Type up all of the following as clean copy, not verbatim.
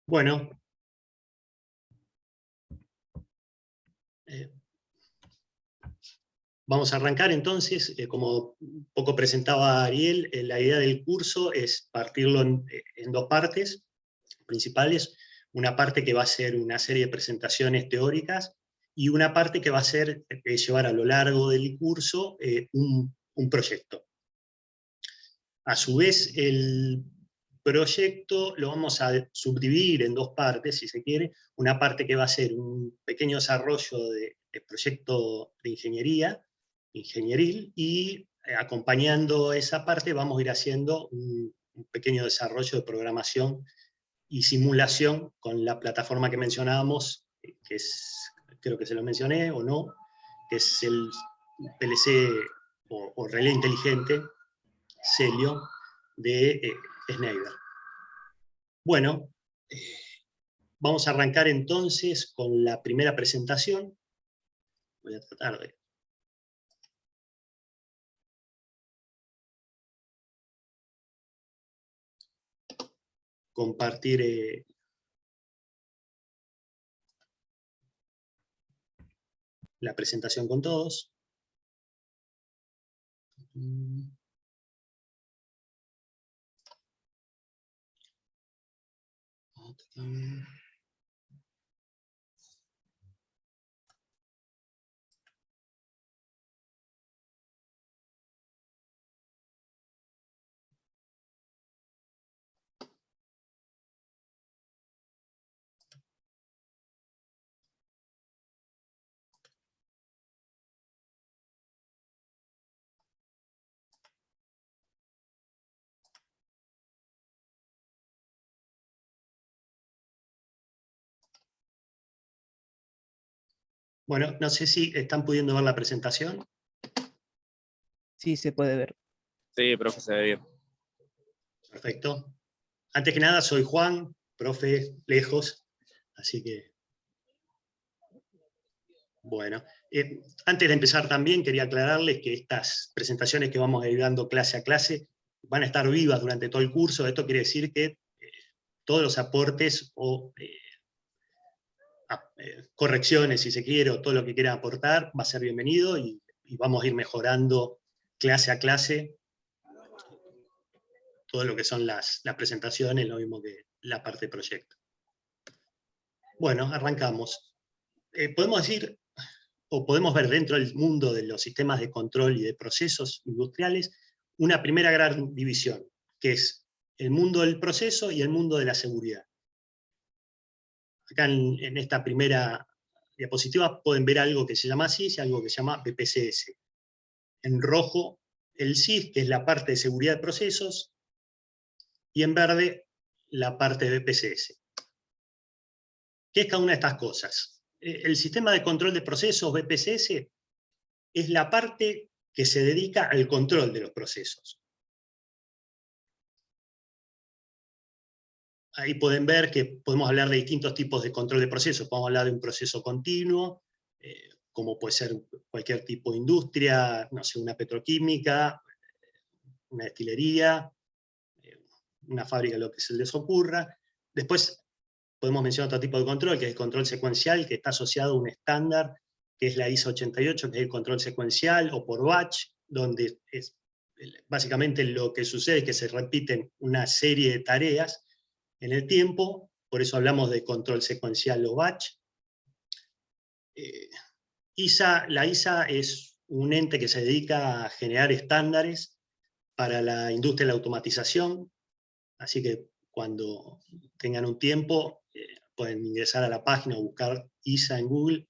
Bueno, vamos a arrancar entonces. Como un poco presentaba Ariel, la idea del curso es partirlo en dos partes principales. Una parte que va a ser una serie de presentaciones teóricas y una parte que va a ser llevar a lo largo del curso un proyecto. A su vez, el proyecto lo vamos a subdividir en dos partes, si se quiere. Una parte que va a ser un pequeño desarrollo de proyecto de ingenieril, y acompañando esa parte vamos a ir haciendo un pequeño desarrollo de programación y simulación con la plataforma que mencionábamos, que es, creo que se lo mencioné o no, que es el PLC o relé inteligente Celio de Schneider. Bueno, vamos a arrancar entonces con la primera presentación. Voy a tratar de compartir la presentación con todos. Bueno, no sé si están pudiendo ver la presentación. Sí, se puede ver. Sí, profe, se ve bien. Perfecto. Antes que nada, soy Juan, profe lejos, así que... Bueno, antes de empezar también quería aclararles que estas presentaciones que vamos a ir dando clase a clase van a estar vivas durante todo el curso. Esto quiere decir que todos los aportes o correcciones, si se quiere, o todo lo que quieran aportar, va a ser bienvenido y vamos a ir mejorando clase a clase todo lo que son las presentaciones, lo mismo que la parte de proyecto. Bueno, arrancamos. Podemos decir, o podemos ver dentro del mundo de los sistemas de control y de procesos industriales, una primera gran división, que es el mundo del proceso y el mundo de la seguridad. Acá en esta primera diapositiva pueden ver algo que se llama SIS y algo que se llama BPCS. En rojo, el SIS, que es la parte de seguridad de procesos, y en verde, la parte de BPCS. ¿Qué es cada una de estas cosas? El sistema de control de procesos, BPCS, es la parte que se dedica al control de los procesos. Ahí pueden ver que podemos hablar de distintos tipos de control de procesos. Podemos hablar de un proceso continuo, como puede ser cualquier tipo de industria, no sé, una petroquímica, una destilería, una fábrica, lo que se les ocurra. Después podemos mencionar otro tipo de control, que es el control secuencial, que está asociado a un estándar, que es la ISO 88, que es el control secuencial, o por batch, donde básicamente lo que sucede es que se repiten una serie de tareas en el tiempo, por eso hablamos de control secuencial o batch. La ISA es un ente que se dedica a generar estándares para la industria de la automatización, así que cuando tengan un tiempo pueden ingresar a la página o buscar ISA en Google,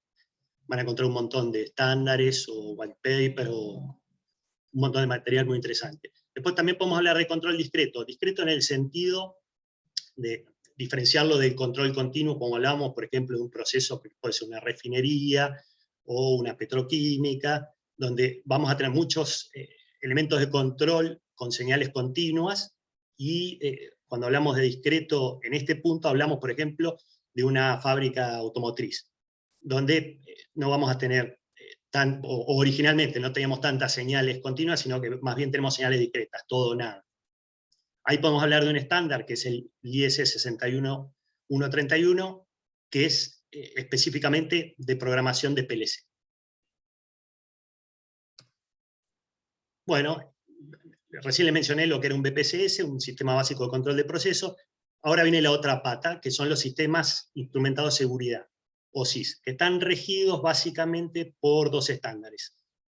van a encontrar un montón de estándares o white paper o un montón de material muy interesante. Después también podemos hablar de control discreto en el sentido de diferenciarlo del control continuo, como hablábamos, por ejemplo, de un proceso que puede ser una refinería o una petroquímica, donde vamos a tener muchos elementos de control con señales continuas, y cuando hablamos de discreto, en este punto hablamos, por ejemplo, de una fábrica automotriz, donde no vamos a tener, o originalmente no teníamos tantas señales continuas, sino que más bien tenemos señales discretas, todo o nada. Ahí podemos hablar de un estándar, que es el IS 1.31, que es específicamente de programación de PLC. Bueno, recién les mencioné lo que era un BPSS, un sistema básico de control de proceso. Ahora viene la otra pata, que son los sistemas instrumentados de seguridad, o SIS, que están regidos básicamente por dos estándares.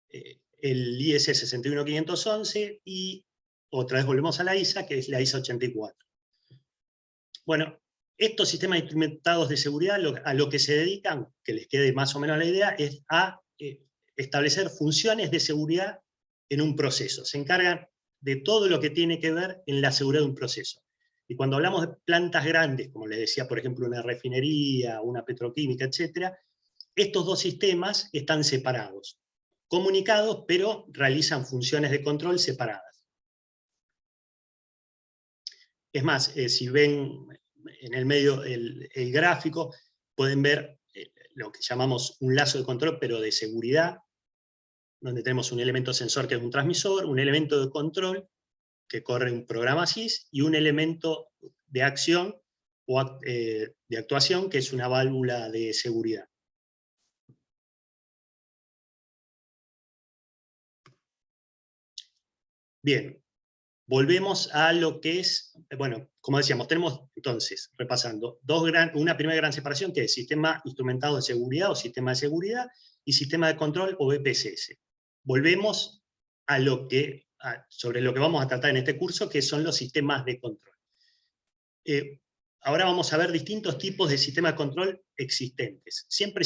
El IS 61511 y otra vez volvemos a la ISA, que es la ISA 84. Bueno, estos sistemas instrumentados de seguridad a lo que se dedican, que les quede más o menos la idea, es a establecer funciones de seguridad en un proceso. Se encargan de todo lo que tiene que ver en la seguridad de un proceso. Y cuando hablamos de plantas grandes, como les decía, por ejemplo, una refinería, una petroquímica, etc., estos dos sistemas están separados, comunicados, pero realizan funciones de control separadas. Es más, si ven en el medio el gráfico, pueden ver lo que llamamos un lazo de control, pero de seguridad, donde tenemos un elemento sensor que es un transmisor, un elemento de control que corre un programa SIS, y un elemento de acción o de actuación que es una válvula de seguridad. Bien, volvemos a lo que es, bueno, como decíamos, tenemos entonces, repasando, una primera gran separación que es sistema instrumentado de seguridad o sistema de seguridad, y sistema de control o BPSS. Volvemos a sobre lo que vamos a tratar en este curso, que son los sistemas de control. Ahora vamos a ver distintos tipos de sistemas de control existentes, siempre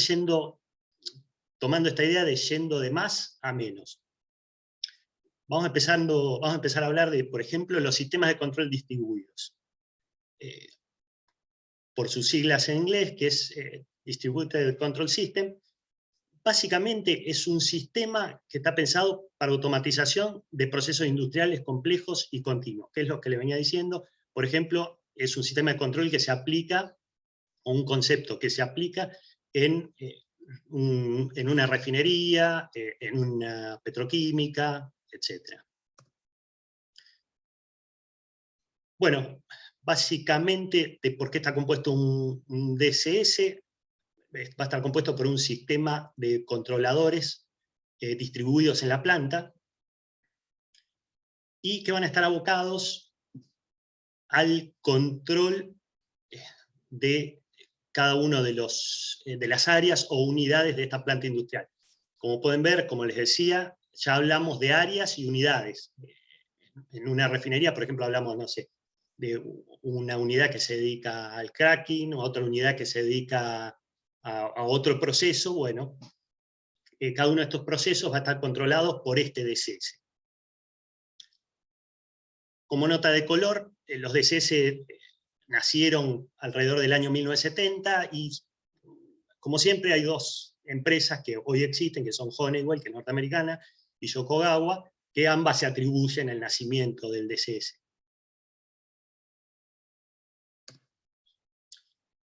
tomando esta idea de yendo de más a menos. Vamos a empezar a hablar de, por ejemplo, los sistemas de control distribuidos. Por sus siglas en inglés, que es Distributed Control System. Básicamente es un sistema que está pensado para automatización de procesos industriales complejos y continuos, que es lo que le venía diciendo. Por ejemplo, es un sistema de control que se aplica, o un concepto que se aplica en una refinería, en una petroquímica, etc. Bueno, básicamente, de por qué está compuesto un DCS, va a estar compuesto por un sistema de controladores distribuidos en la planta, y que van a estar abocados al control de cada uno de las áreas o unidades de esta planta industrial. Como pueden ver, como les decía, ya hablamos de áreas y unidades. En una refinería, por ejemplo, hablamos, no sé, de una unidad que se dedica al cracking, o otra unidad que se dedica a otro proceso. Bueno, cada uno de estos procesos va a estar controlado por este DCS. Como nota de color, los DCS nacieron alrededor del año 1970, y como siempre hay dos empresas que hoy existen, que son Honeywell, que es norteamericana, y Yokogawa, que ambas se atribuyen al nacimiento del DCS.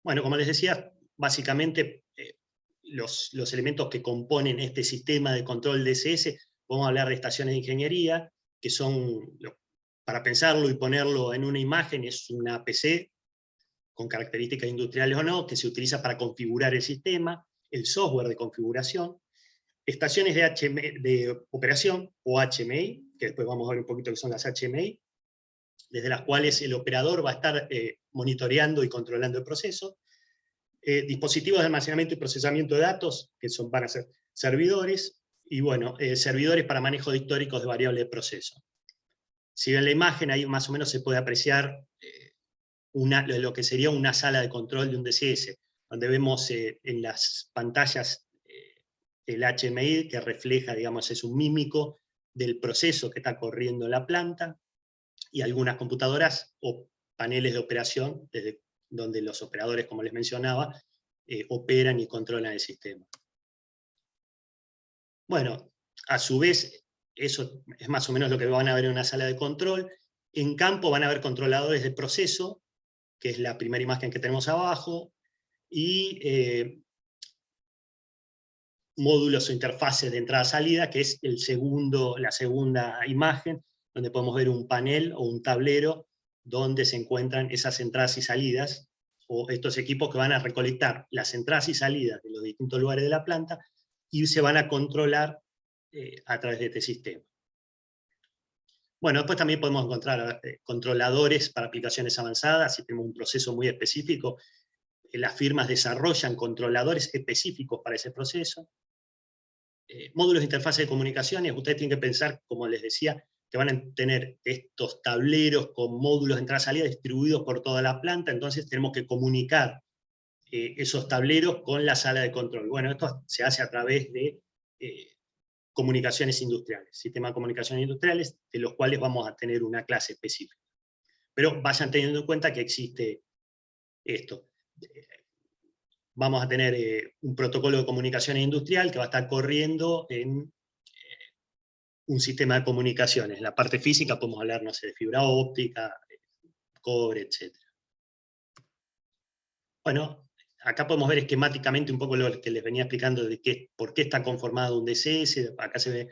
Bueno, como les decía, básicamente los elementos que componen este sistema de control DCS, vamos a hablar de estaciones de ingeniería, que son, para pensarlo y ponerlo en una imagen, es una PC, con características industriales o no, que se utiliza para configurar el sistema, el software de configuración, estaciones de operación, o HMI, que después vamos a ver un poquito qué son las HMI, desde las cuales el operador va a estar monitoreando y controlando el proceso, dispositivos de almacenamiento y procesamiento de datos, que van a ser servidores, y bueno, servidores para manejo de históricos de variables de proceso. Si ven la imagen, ahí más o menos se puede apreciar lo que sería una sala de control de un DCS, donde vemos en las pantallas el HMI, que refleja, digamos, es un mímico del proceso que está corriendo la planta, y algunas computadoras o paneles de operación, desde donde los operadores, como les mencionaba, operan y controlan el sistema. Bueno, a su vez, eso es más o menos lo que van a ver en una sala de control. En campo van a haber controladores de proceso, que es la primera imagen que tenemos abajo, y módulos o interfaces de entrada-salida, que es la segunda imagen, donde podemos ver un panel o un tablero donde se encuentran esas entradas y salidas, o estos equipos que van a recolectar las entradas y salidas de los distintos lugares de la planta y se van a controlar a través de este sistema. Bueno, después también podemos encontrar controladores para aplicaciones avanzadas. Si tenemos un proceso muy específico, las firmas desarrollan controladores específicos para ese proceso. Módulos de interfase de comunicaciones, ustedes tienen que pensar, como les decía, que van a tener estos tableros con módulos de entrada-salida distribuidos por toda la planta, entonces tenemos que comunicar esos tableros con la sala de control. Bueno, esto se hace a través de comunicaciones industriales, sistemas de comunicaciones industriales, de los cuales vamos a tener una clase específica. Pero vayan teniendo en cuenta que existe esto. Vamos a tener un protocolo de comunicaciones industrial que va a estar corriendo en un sistema de comunicaciones. En la parte física podemos hablar, no sé, de fibra óptica, cobre, etc. Bueno, acá podemos ver esquemáticamente un poco lo que les venía explicando de por qué está conformado un DCS. Acá se ve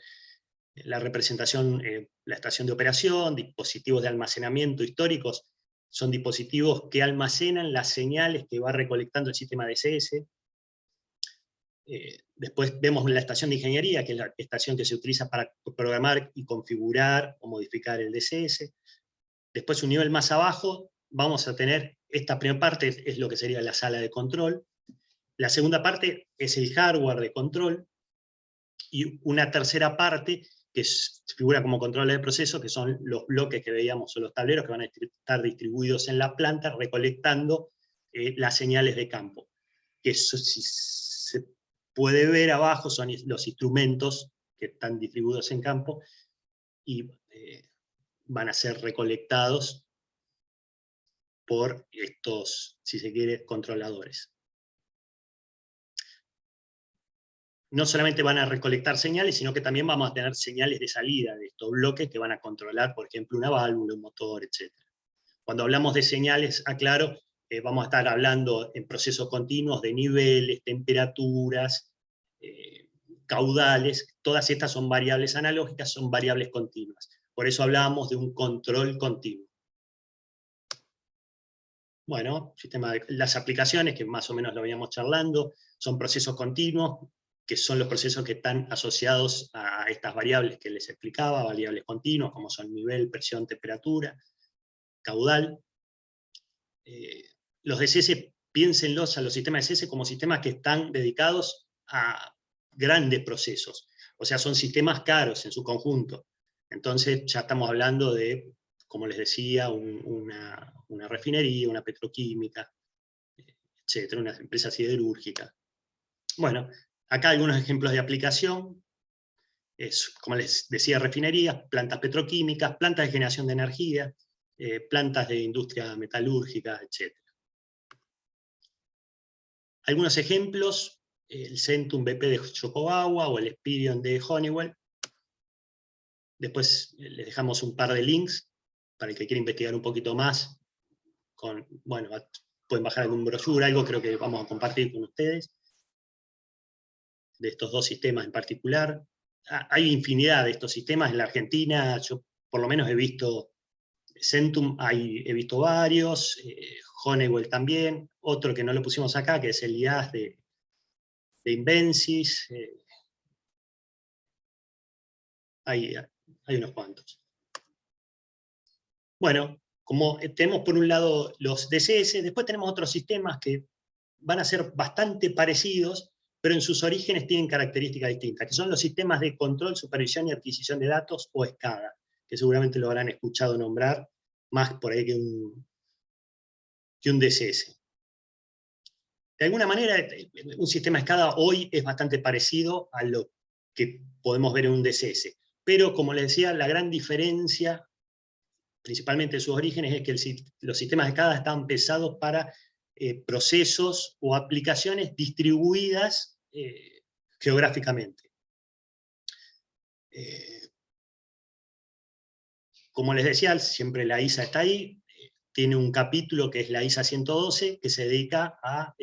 la representación, la estación de operación, dispositivos de almacenamiento históricos. Son dispositivos que almacenan las señales que va recolectando el sistema DCS. Después vemos la estación de ingeniería, que es la estación que se utiliza para programar y configurar o modificar el DCS. Después, un nivel más abajo, vamos a tener, esta primera parte es lo que sería la sala de control. La segunda parte es el hardware de control. Y una tercera parte, que figura como control de proceso, que son los bloques que veíamos, o los tableros que van a estar distribuidos en la planta, recolectando las señales de campo. Que eso, si se puede ver abajo, son los instrumentos que están distribuidos en campo, y van a ser recolectados por estos, si se quiere, controladores. No solamente van a recolectar señales, sino que también vamos a tener señales de salida de estos bloques que van a controlar, por ejemplo, una válvula, un motor, etc. Cuando hablamos de señales, aclaro, vamos a estar hablando en procesos continuos de niveles, temperaturas, caudales. Todas estas son variables analógicas, son variables continuas. Por eso hablábamos de un control continuo. Bueno, las aplicaciones, que más o menos lo veníamos charlando, son procesos continuos, que son los procesos que están asociados a estas variables que les explicaba, variables continuas, como son nivel, presión, temperatura, caudal. Los DCS, piénsenlos a los sistemas DCS como sistemas que están dedicados a grandes procesos. O sea, son sistemas caros en su conjunto. Entonces ya estamos hablando de, como les decía, una refinería, una petroquímica, etcétera, una empresa siderúrgica. Bueno, acá algunos ejemplos de aplicación. Como les decía, refinerías, plantas petroquímicas, plantas de generación de energía, plantas de industria metalúrgica, etc. Algunos ejemplos, el Centum BP de Yokogawa o el Spirion de Honeywell. Después les dejamos un par de links para el que quiera investigar un poquito más. Bueno, pueden bajar algún brochure, algo creo que vamos a compartir con ustedes, de estos dos sistemas en particular. Hay infinidad de estos sistemas en la Argentina. Yo por lo menos he visto Centum, he visto varios, Honeywell también, otro que no lo pusimos acá, que es el IAS de Invensys. Hay unos cuantos. Bueno, como tenemos por un lado los DCS, después tenemos otros sistemas que van a ser bastante parecidos, pero en sus orígenes tienen características distintas, que son los sistemas de control, supervisión y adquisición de datos, o SCADA, que seguramente lo habrán escuchado nombrar, más por ahí que un DCS. De alguna manera, un sistema SCADA hoy es bastante parecido a lo que podemos ver en un DCS, pero como les decía, la gran diferencia, principalmente en sus orígenes, es que los sistemas SCADA están pensados para procesos o aplicaciones distribuidas geográficamente. Como les decía, siempre la ISA está ahí, tiene un capítulo que es la ISA 112, que se dedica a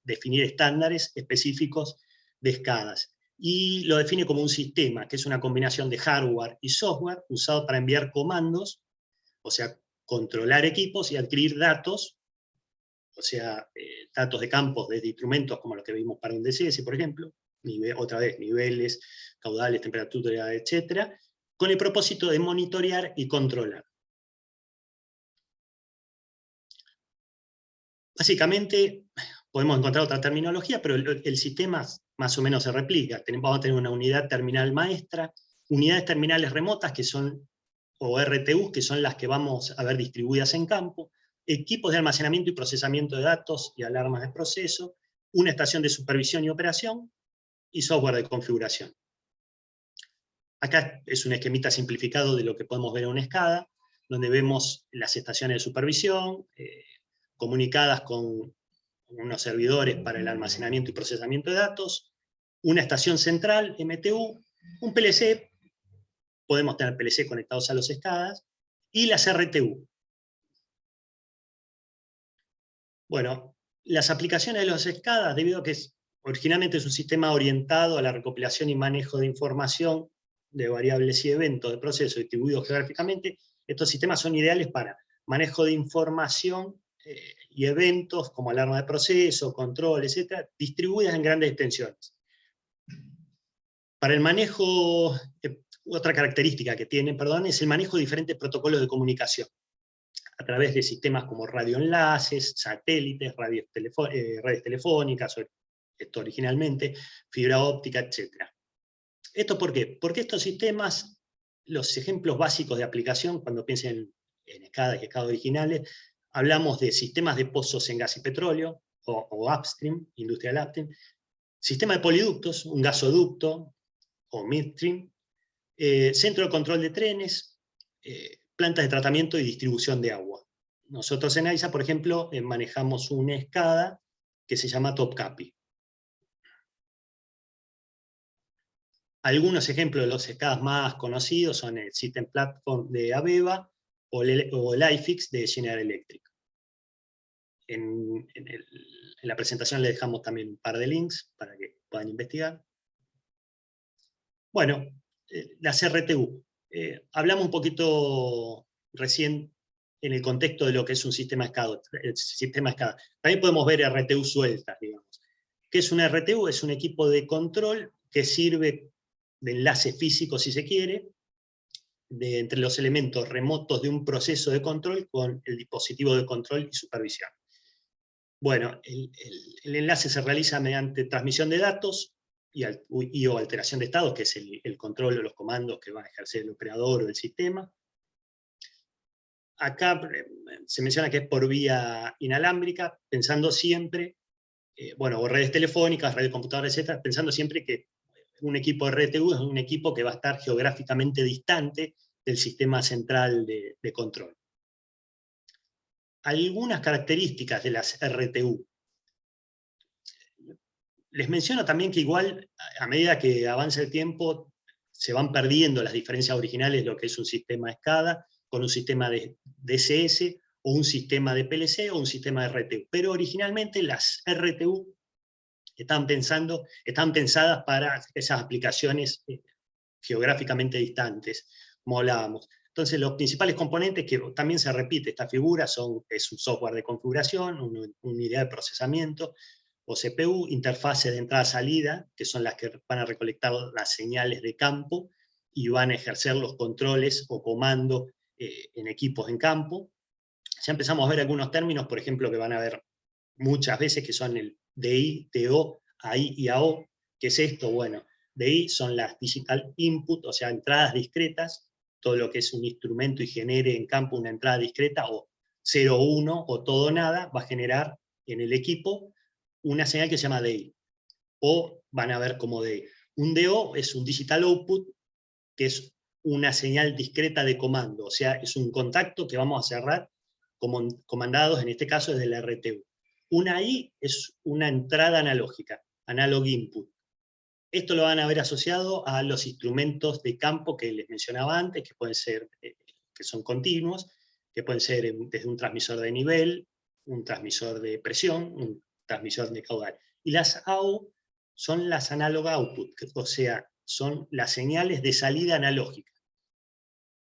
definir estándares específicos de SCADAs. Y lo define como un sistema, que es una combinación de hardware y software usado para enviar comandos, o sea, controlar equipos y adquirir datos, o sea, datos de campos desde instrumentos como los que vimos para un DCS, por ejemplo, otra vez, niveles, caudales, temperatura, etc., con el propósito de monitorear y controlar. Básicamente, podemos encontrar otra terminología, pero el sistema más o menos se replica. Vamos a tener una unidad terminal maestra, unidades terminales remotas, que son, o RTUs, que son las que vamos a ver distribuidas en campo, equipos de almacenamiento y procesamiento de datos y alarmas de proceso, una estación de supervisión y operación, y software de configuración. Acá es un esquemita simplificado de lo que podemos ver en una SCADA, donde vemos las estaciones de supervisión, comunicadas con unos servidores para el almacenamiento y procesamiento de datos, una estación central, MTU, un PLC, podemos tener PLC conectados a los SCADAs, y las RTU. Bueno, las aplicaciones de los SCADAs, debido a que originalmente es un sistema orientado a la recopilación y manejo de información de variables y eventos de procesos distribuidos geográficamente, estos sistemas son ideales para manejo de información y eventos como alarma de proceso, control, etc., distribuidas en grandes extensiones. Para el manejo, otra característica que tienen, es el manejo de diferentes protocolos de comunicación, a través de sistemas como radioenlaces, satélites, redes telefónicas, esto originalmente, fibra óptica, etc. ¿Esto por qué? Porque estos sistemas, los ejemplos básicos de aplicación, cuando piensen en SCADA y SCADA originales, hablamos de sistemas de pozos en gas y petróleo, o upstream, industrial upstream, sistema de poliductos, un gasoducto, o midstream, centro de control de trenes, plantas de tratamiento y distribución de agua. Nosotros en AISA, por ejemplo, manejamos una SCADA que se llama Topkapi. Algunos ejemplos de los SCADAs más conocidos son el System Platform de AVEVA o el iFix de General Electric. En la presentación les dejamos también un par de links para que puedan investigar. Bueno, las RTU. Hablamos un poquito recién en el contexto de lo que es un sistema SCADA. También podemos ver RTU sueltas, digamos. ¿Qué es una RTU? Es un equipo de control que sirve de enlace físico, si se quiere, entre los elementos remotos de un proceso de control con el dispositivo de control y supervisión. Bueno, el enlace se realiza mediante transmisión de datos o alteración de estados, que es el control o los comandos que va a ejercer el operador o el sistema. Acá se menciona que es por vía inalámbrica, pensando siempre, o redes telefónicas, redes computadoras, etc., pensando siempre que un equipo de RTU es un equipo que va a estar geográficamente distante del sistema central de control. Algunas características de las RTU. Les menciono también que igual, a medida que avanza el tiempo, se van perdiendo las diferencias originales de lo que es un sistema SCADA con un sistema de DCS, o un sistema de PLC, o un sistema de RTU. Pero originalmente las RTU están pensadas para esas aplicaciones geográficamente distantes, como hablábamos. Entonces, los principales componentes, que también se repite esta figura, es un software de configuración, una unidad de procesamiento, o CPU, interfaces de entrada-salida, que son las que van a recolectar las señales de campo, y van a ejercer los controles o comandos en equipos en campo. Ya empezamos a ver algunos términos, por ejemplo, que van a ver muchas veces, que son el DI, TO, AI y AO. ¿Qué es esto? Bueno, DI son las Digital Input, o sea, entradas discretas, todo lo que es un instrumento y genere en campo una entrada discreta, o 0, 1, o todo nada, va a generar en el equipo una señal que se llama DI, o van a ver como DI. Un DO es un Digital Output, que es una señal discreta de comando, o sea, es un contacto que vamos a cerrar comandados, en este caso desde la RTU. Una AI es una entrada analógica, analog input. Esto lo van a ver asociado a los instrumentos de campo que les mencionaba antes, que pueden ser, que son continuos, que pueden ser desde un transmisor de nivel, un transmisor de presión, un transmisor de caudal. Y las AO son las analog output, o sea, son las señales de salida analógica.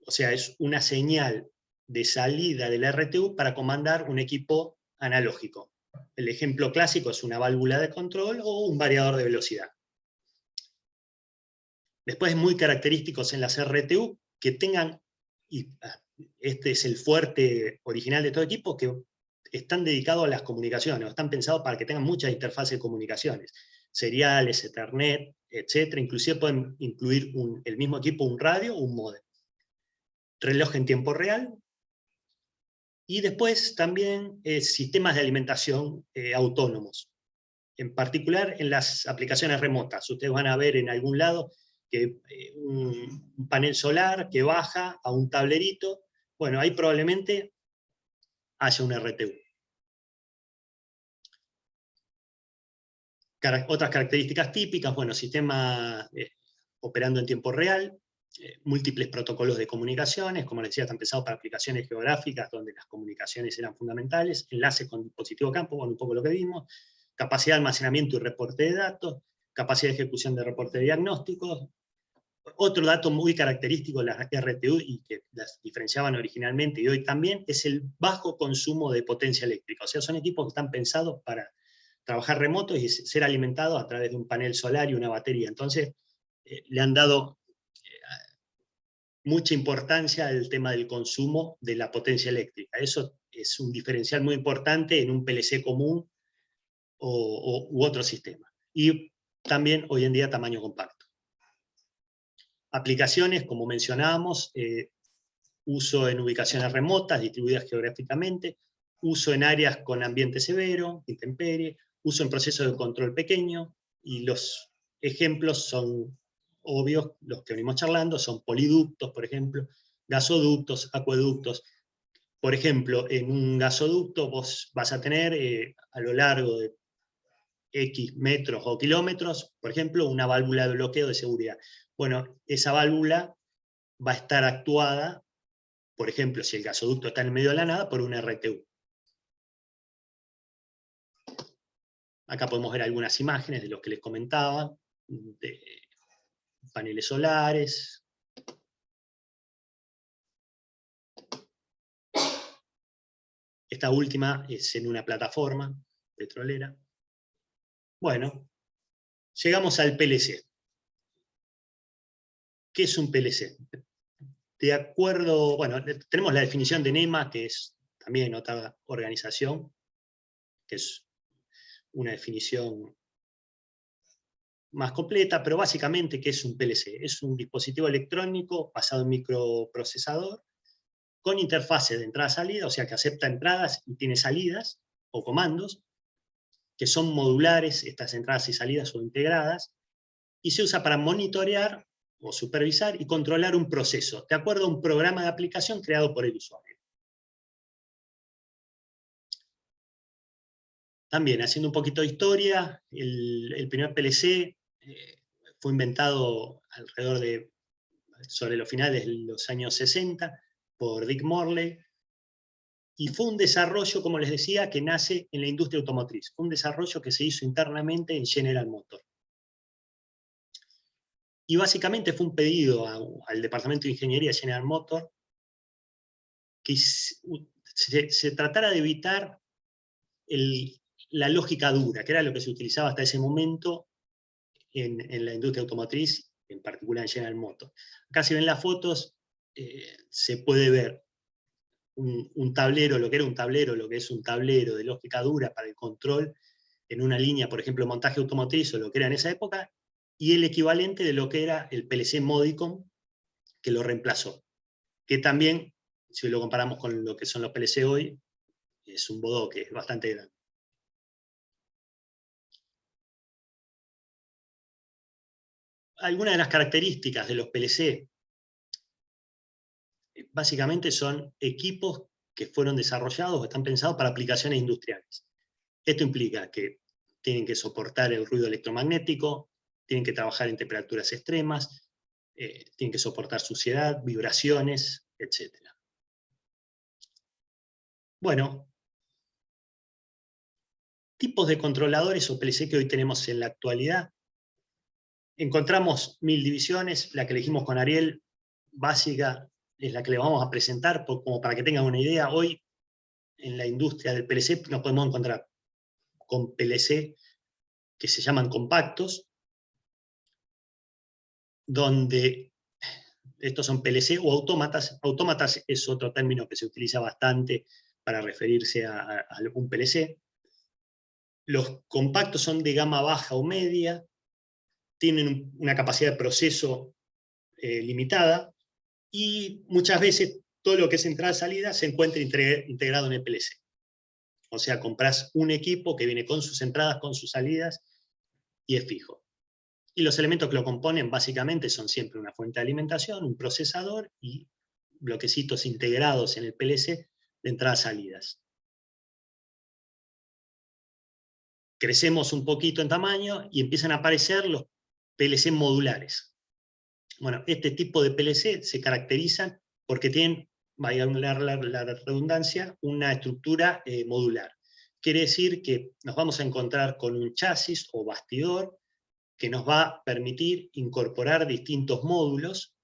O sea, es una señal de salida del RTU para comandar un equipo analógico. El ejemplo clásico es una válvula de control o un variador de velocidad. Después es muy característicos en las RTU que tengan, y este es el fuerte original de todo equipo, que están dedicados a las comunicaciones, o están pensados para que tengan muchas interfaces de comunicaciones, seriales, Ethernet, etc. Inclusive pueden incluir el mismo equipo un radio o un módem. Reloj en tiempo real, y después también sistemas de alimentación autónomos. En particular en las aplicaciones remotas. Ustedes van a ver en algún lado que un panel solar que baja a un tablerito. Bueno, ahí probablemente haya un RTU. Otras características típicas, bueno, sistema operando en tiempo real, múltiples protocolos de comunicaciones, como les decía, están pensados para aplicaciones geográficas donde las comunicaciones eran fundamentales, enlaces con dispositivo campo, bueno, un poco lo que vimos, capacidad de almacenamiento y reporte de datos, capacidad de ejecución de reporte de diagnósticos. Otro dato muy característico de las RTU y que las diferenciaban originalmente y hoy también es el bajo consumo de potencia eléctrica. O sea, son equipos que están pensados para trabajar remotos y ser alimentados a través de un panel solar y una batería. Entonces, le han dado mucha importancia al tema del consumo de la potencia eléctrica. Eso es un diferencial muy importante en un PLC común u otro sistema. Y también hoy en día tamaño compacto. Aplicaciones, como mencionábamos, uso en ubicaciones remotas, distribuidas geográficamente, uso en áreas con ambiente severo, intemperie, uso en procesos de control pequeño, y los ejemplos son obvios, los que venimos charlando, son poliductos, por ejemplo, gasoductos, acueductos. Por ejemplo, en un gasoducto vos vas a tener a lo largo de X metros o kilómetros, por ejemplo, una válvula de bloqueo de seguridad. Bueno, esa válvula va a estar actuada, por ejemplo, si el gasoducto está en el medio de la nada, por una RTU. Acá podemos ver algunas imágenes de los que les comentaba, de paneles solares. Esta última es en una plataforma petrolera. Bueno, llegamos al PLC. ¿Qué es un PLC? De acuerdo, bueno, tenemos la definición de NEMA, que es también otra organización, que es una definición más completa, pero básicamente, ¿qué es un PLC? Es un dispositivo electrónico basado en microprocesador, con interfaces de entrada-salida, o sea que acepta entradas y tiene salidas, o comandos, que son modulares, estas entradas y salidas son integradas, y se usa para monitorear o supervisar y controlar un proceso, de acuerdo a un programa de aplicación creado por el usuario. También, haciendo un poquito de historia, el primer PLC fue inventado alrededor de, sobre los finales de los años 60, por Dick Morley, y fue un desarrollo, como les decía, que nace en la industria automotriz. Fue un desarrollo que se hizo internamente en General Motors. Y básicamente fue un pedido al departamento de ingeniería de General Motors que se tratara de evitar la lógica dura, que era lo que se utilizaba hasta ese momento en la industria automotriz, en particular en General Motors. Acá si ven las fotos, se puede ver un tablero, lo que era un tablero, lo que es un tablero de lógica dura para el control en una línea, por ejemplo, montaje automotriz o lo que era en esa época, y el equivalente de lo que era el PLC Modicom, que lo reemplazó. Que también, si lo comparamos con lo que son los PLC hoy, es un bodoque, es bastante grande. Algunas de las características de los PLC básicamente son equipos que fueron desarrollados o están pensados para aplicaciones industriales. Esto implica que tienen que soportar el ruido electromagnético, tienen que trabajar en temperaturas extremas, tienen que soportar suciedad, vibraciones, etc. Bueno, tipos de controladores o PLC que hoy tenemos en la actualidad. Encontramos 1000 divisiones, la que elegimos con Ariel, básica, es la que le vamos a presentar, como para que tengan una idea. Hoy, en la industria del PLC, nos podemos encontrar con PLC que se llaman compactos, donde estos son PLC o autómatas. Autómatas es otro término que se utiliza bastante para referirse a un PLC. Los compactos son de gama baja o media, tienen una capacidad de proceso limitada, y muchas veces todo lo que es entrada-salida se encuentra integrado en el PLC. O sea, compras un equipo que viene con sus entradas, con sus salidas, y es fijo. Y los elementos que lo componen básicamente son siempre una fuente de alimentación, un procesador y bloquecitos integrados en el PLC de entradas-salidas. Crecemos un poquito en tamaño y empiezan a aparecer los PLC modulares. Bueno, este tipo de PLC se caracterizan porque tienen, vaya a la redundancia, una estructura modular. Quiere decir que nos vamos a encontrar con un chasis o bastidor que nos va a permitir incorporar distintos módulos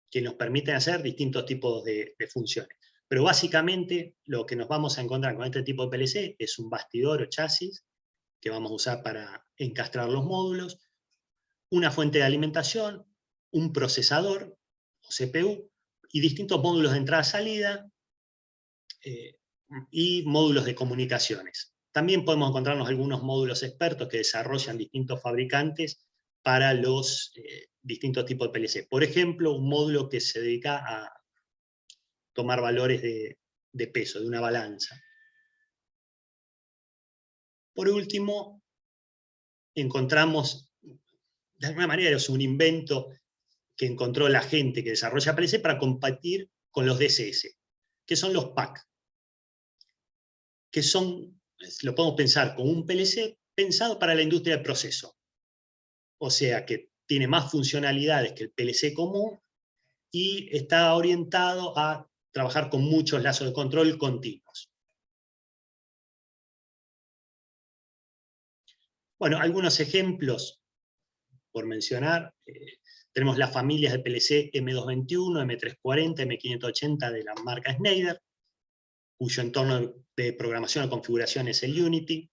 que nos permiten hacer distintos tipos de funciones. Pero básicamente lo que nos vamos a encontrar con este tipo de PLC es un bastidor o chasis que vamos a usar para encastrar los módulos, una fuente de alimentación, un procesador o CPU, y distintos módulos de entrada-salida y módulos de comunicaciones. También podemos encontrarnos algunos módulos expertos que desarrollan distintos fabricantes para los distintos tipos de PLC. Por ejemplo, un módulo que se dedica a tomar valores de peso, de una balanza. Por último, encontramos, de alguna manera es un invento que encontró la gente que desarrolla PLC para competir con los DCS, que son los PAC, que son, lo podemos pensar como un PLC pensado para la industria del proceso. O sea que tiene más funcionalidades que el PLC común y está orientado a trabajar con muchos lazos de control continuos. Bueno, algunos ejemplos, por mencionar, tenemos las familias de PLC M221, M340, M580 de la marca Schneider, cuyo entorno de programación o configuración es el Unity.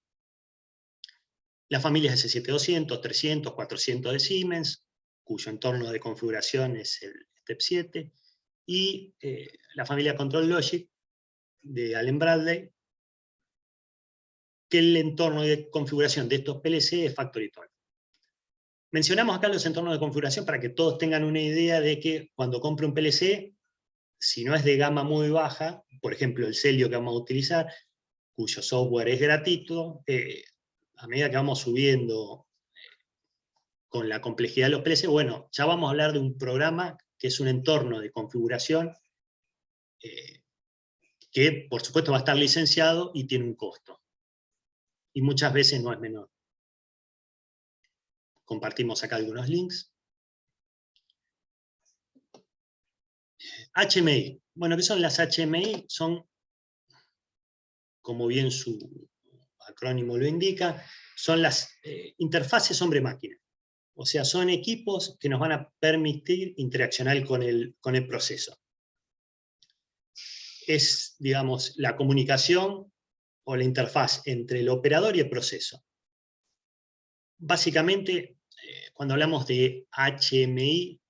Las familias S7200, 300, 400 de Siemens, cuyo entorno de configuración es el Step 7. Y la familia Control Logic de Allen Bradley, que el entorno de configuración de estos PLC es Factory Talk. Mencionamos acá los entornos de configuración para que todos tengan una idea de que cuando compre un PLC, si no es de gama muy baja, por ejemplo el Celio que vamos a utilizar, cuyo software es gratuito, a medida que vamos subiendo con la complejidad de los PLC, bueno, ya vamos a hablar de un programa que es un entorno de configuración que por supuesto va a estar licenciado y tiene un costo. Y muchas veces no es menor. Compartimos acá algunos links. HMI. Bueno, ¿qué son las HMI? Son, como bien su acrónimo lo indica, son las interfaces hombre-máquina. O sea, son equipos que nos van a permitir interaccionar con el proceso. Es, digamos, la comunicación o la interfaz entre el operador y el proceso. Básicamente, cuando hablamos de HMI,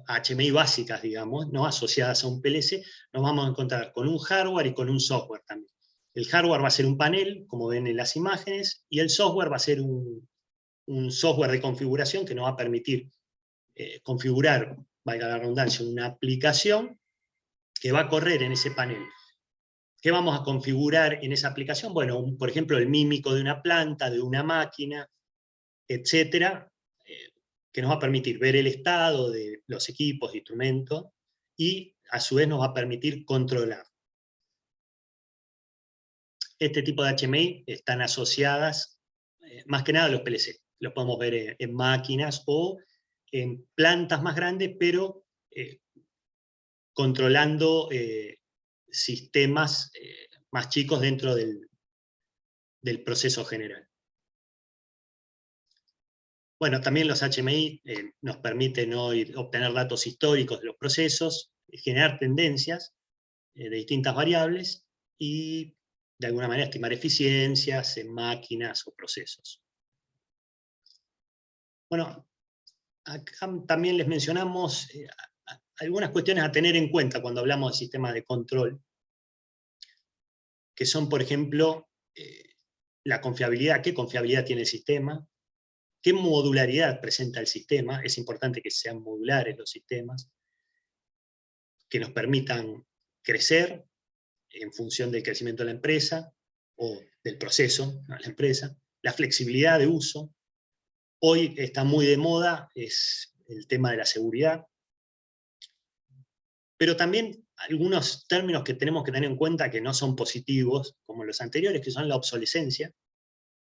HMI básicas, digamos, ¿no? Asociadas a un PLC, nos vamos a encontrar con un hardware y con un software también. El hardware va a ser un panel, como ven en las imágenes, y el software va a ser un software de configuración que nos va a permitir configurar, valga la redundancia, una aplicación que va a correr en ese panel. ¿Qué vamos a configurar en esa aplicación? Bueno, por ejemplo, el mímico de una planta, de una máquina, etcétera, que nos va a permitir ver el estado de los equipos, instrumentos, y a su vez nos va a permitir controlar. Este tipo de HMI están asociadas más que nada a los PLC. Los podemos ver en máquinas o en plantas más grandes, pero controlando sistemas más chicos dentro del proceso general. Bueno, también los HMI nos permiten hoy obtener datos históricos de los procesos, generar tendencias de distintas variables y de alguna manera estimar eficiencias en máquinas o procesos. Bueno, acá también les mencionamos algunas cuestiones a tener en cuenta cuando hablamos de sistemas de control, que son, por ejemplo, la confiabilidad, qué confiabilidad tiene el sistema, qué modularidad presenta el sistema, es importante que sean modulares los sistemas, que nos permitan crecer en función del crecimiento de la empresa o del proceso de la empresa, la flexibilidad de uso. Hoy está muy de moda es el tema de la seguridad, pero también algunos términos que tenemos que tener en cuenta que no son positivos, como los anteriores, que son la obsolescencia,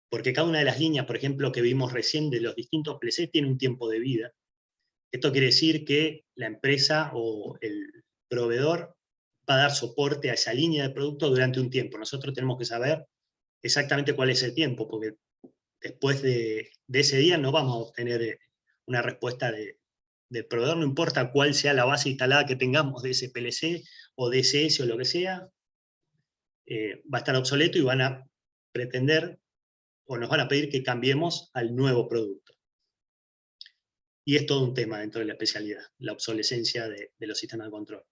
porque cada una de las líneas, por ejemplo, que vimos recién de los distintos PLC, tiene un tiempo de vida. Esto quiere decir que la empresa o el proveedor va a dar soporte a esa línea de producto durante un tiempo. Nosotros tenemos que saber exactamente cuál es el tiempo, porque después de ese día no vamos a obtener una respuesta del proveedor, no importa cuál sea la base instalada que tengamos de ese PLC o DSS o lo que sea, va a estar obsoleto y van a pretender o nos van a pedir que cambiemos al nuevo producto. Y es todo un tema dentro de la especialidad, la obsolescencia de los sistemas de control.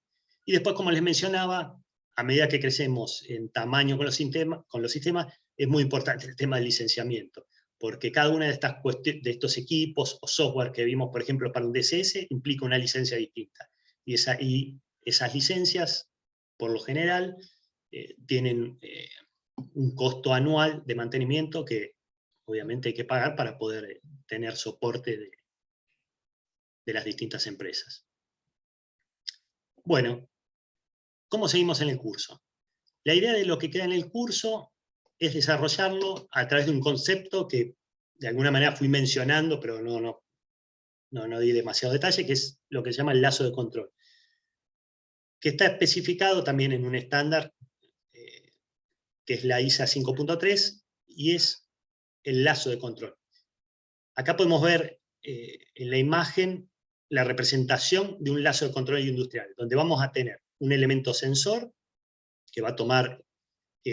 Y después, como les mencionaba, a medida que crecemos en tamaño con los sistemas, es muy importante el tema del licenciamiento, porque cada una de estos equipos o software que vimos, por ejemplo, para un DCS, implica una licencia distinta. Y esas licencias, por lo general, tienen un costo anual de mantenimiento que obviamente hay que pagar para poder tener soporte de las distintas empresas. Bueno, ¿cómo seguimos en el curso? La idea de lo que queda en el curso es desarrollarlo a través de un concepto que de alguna manera fui mencionando, pero no di demasiado detalle, que es lo que se llama el lazo de control, que está especificado también en un estándar que es la ISA 5.3, y es el lazo de control. Acá podemos ver en la imagen la representación de un lazo de control industrial, donde vamos a tener un elemento sensor que va a tomar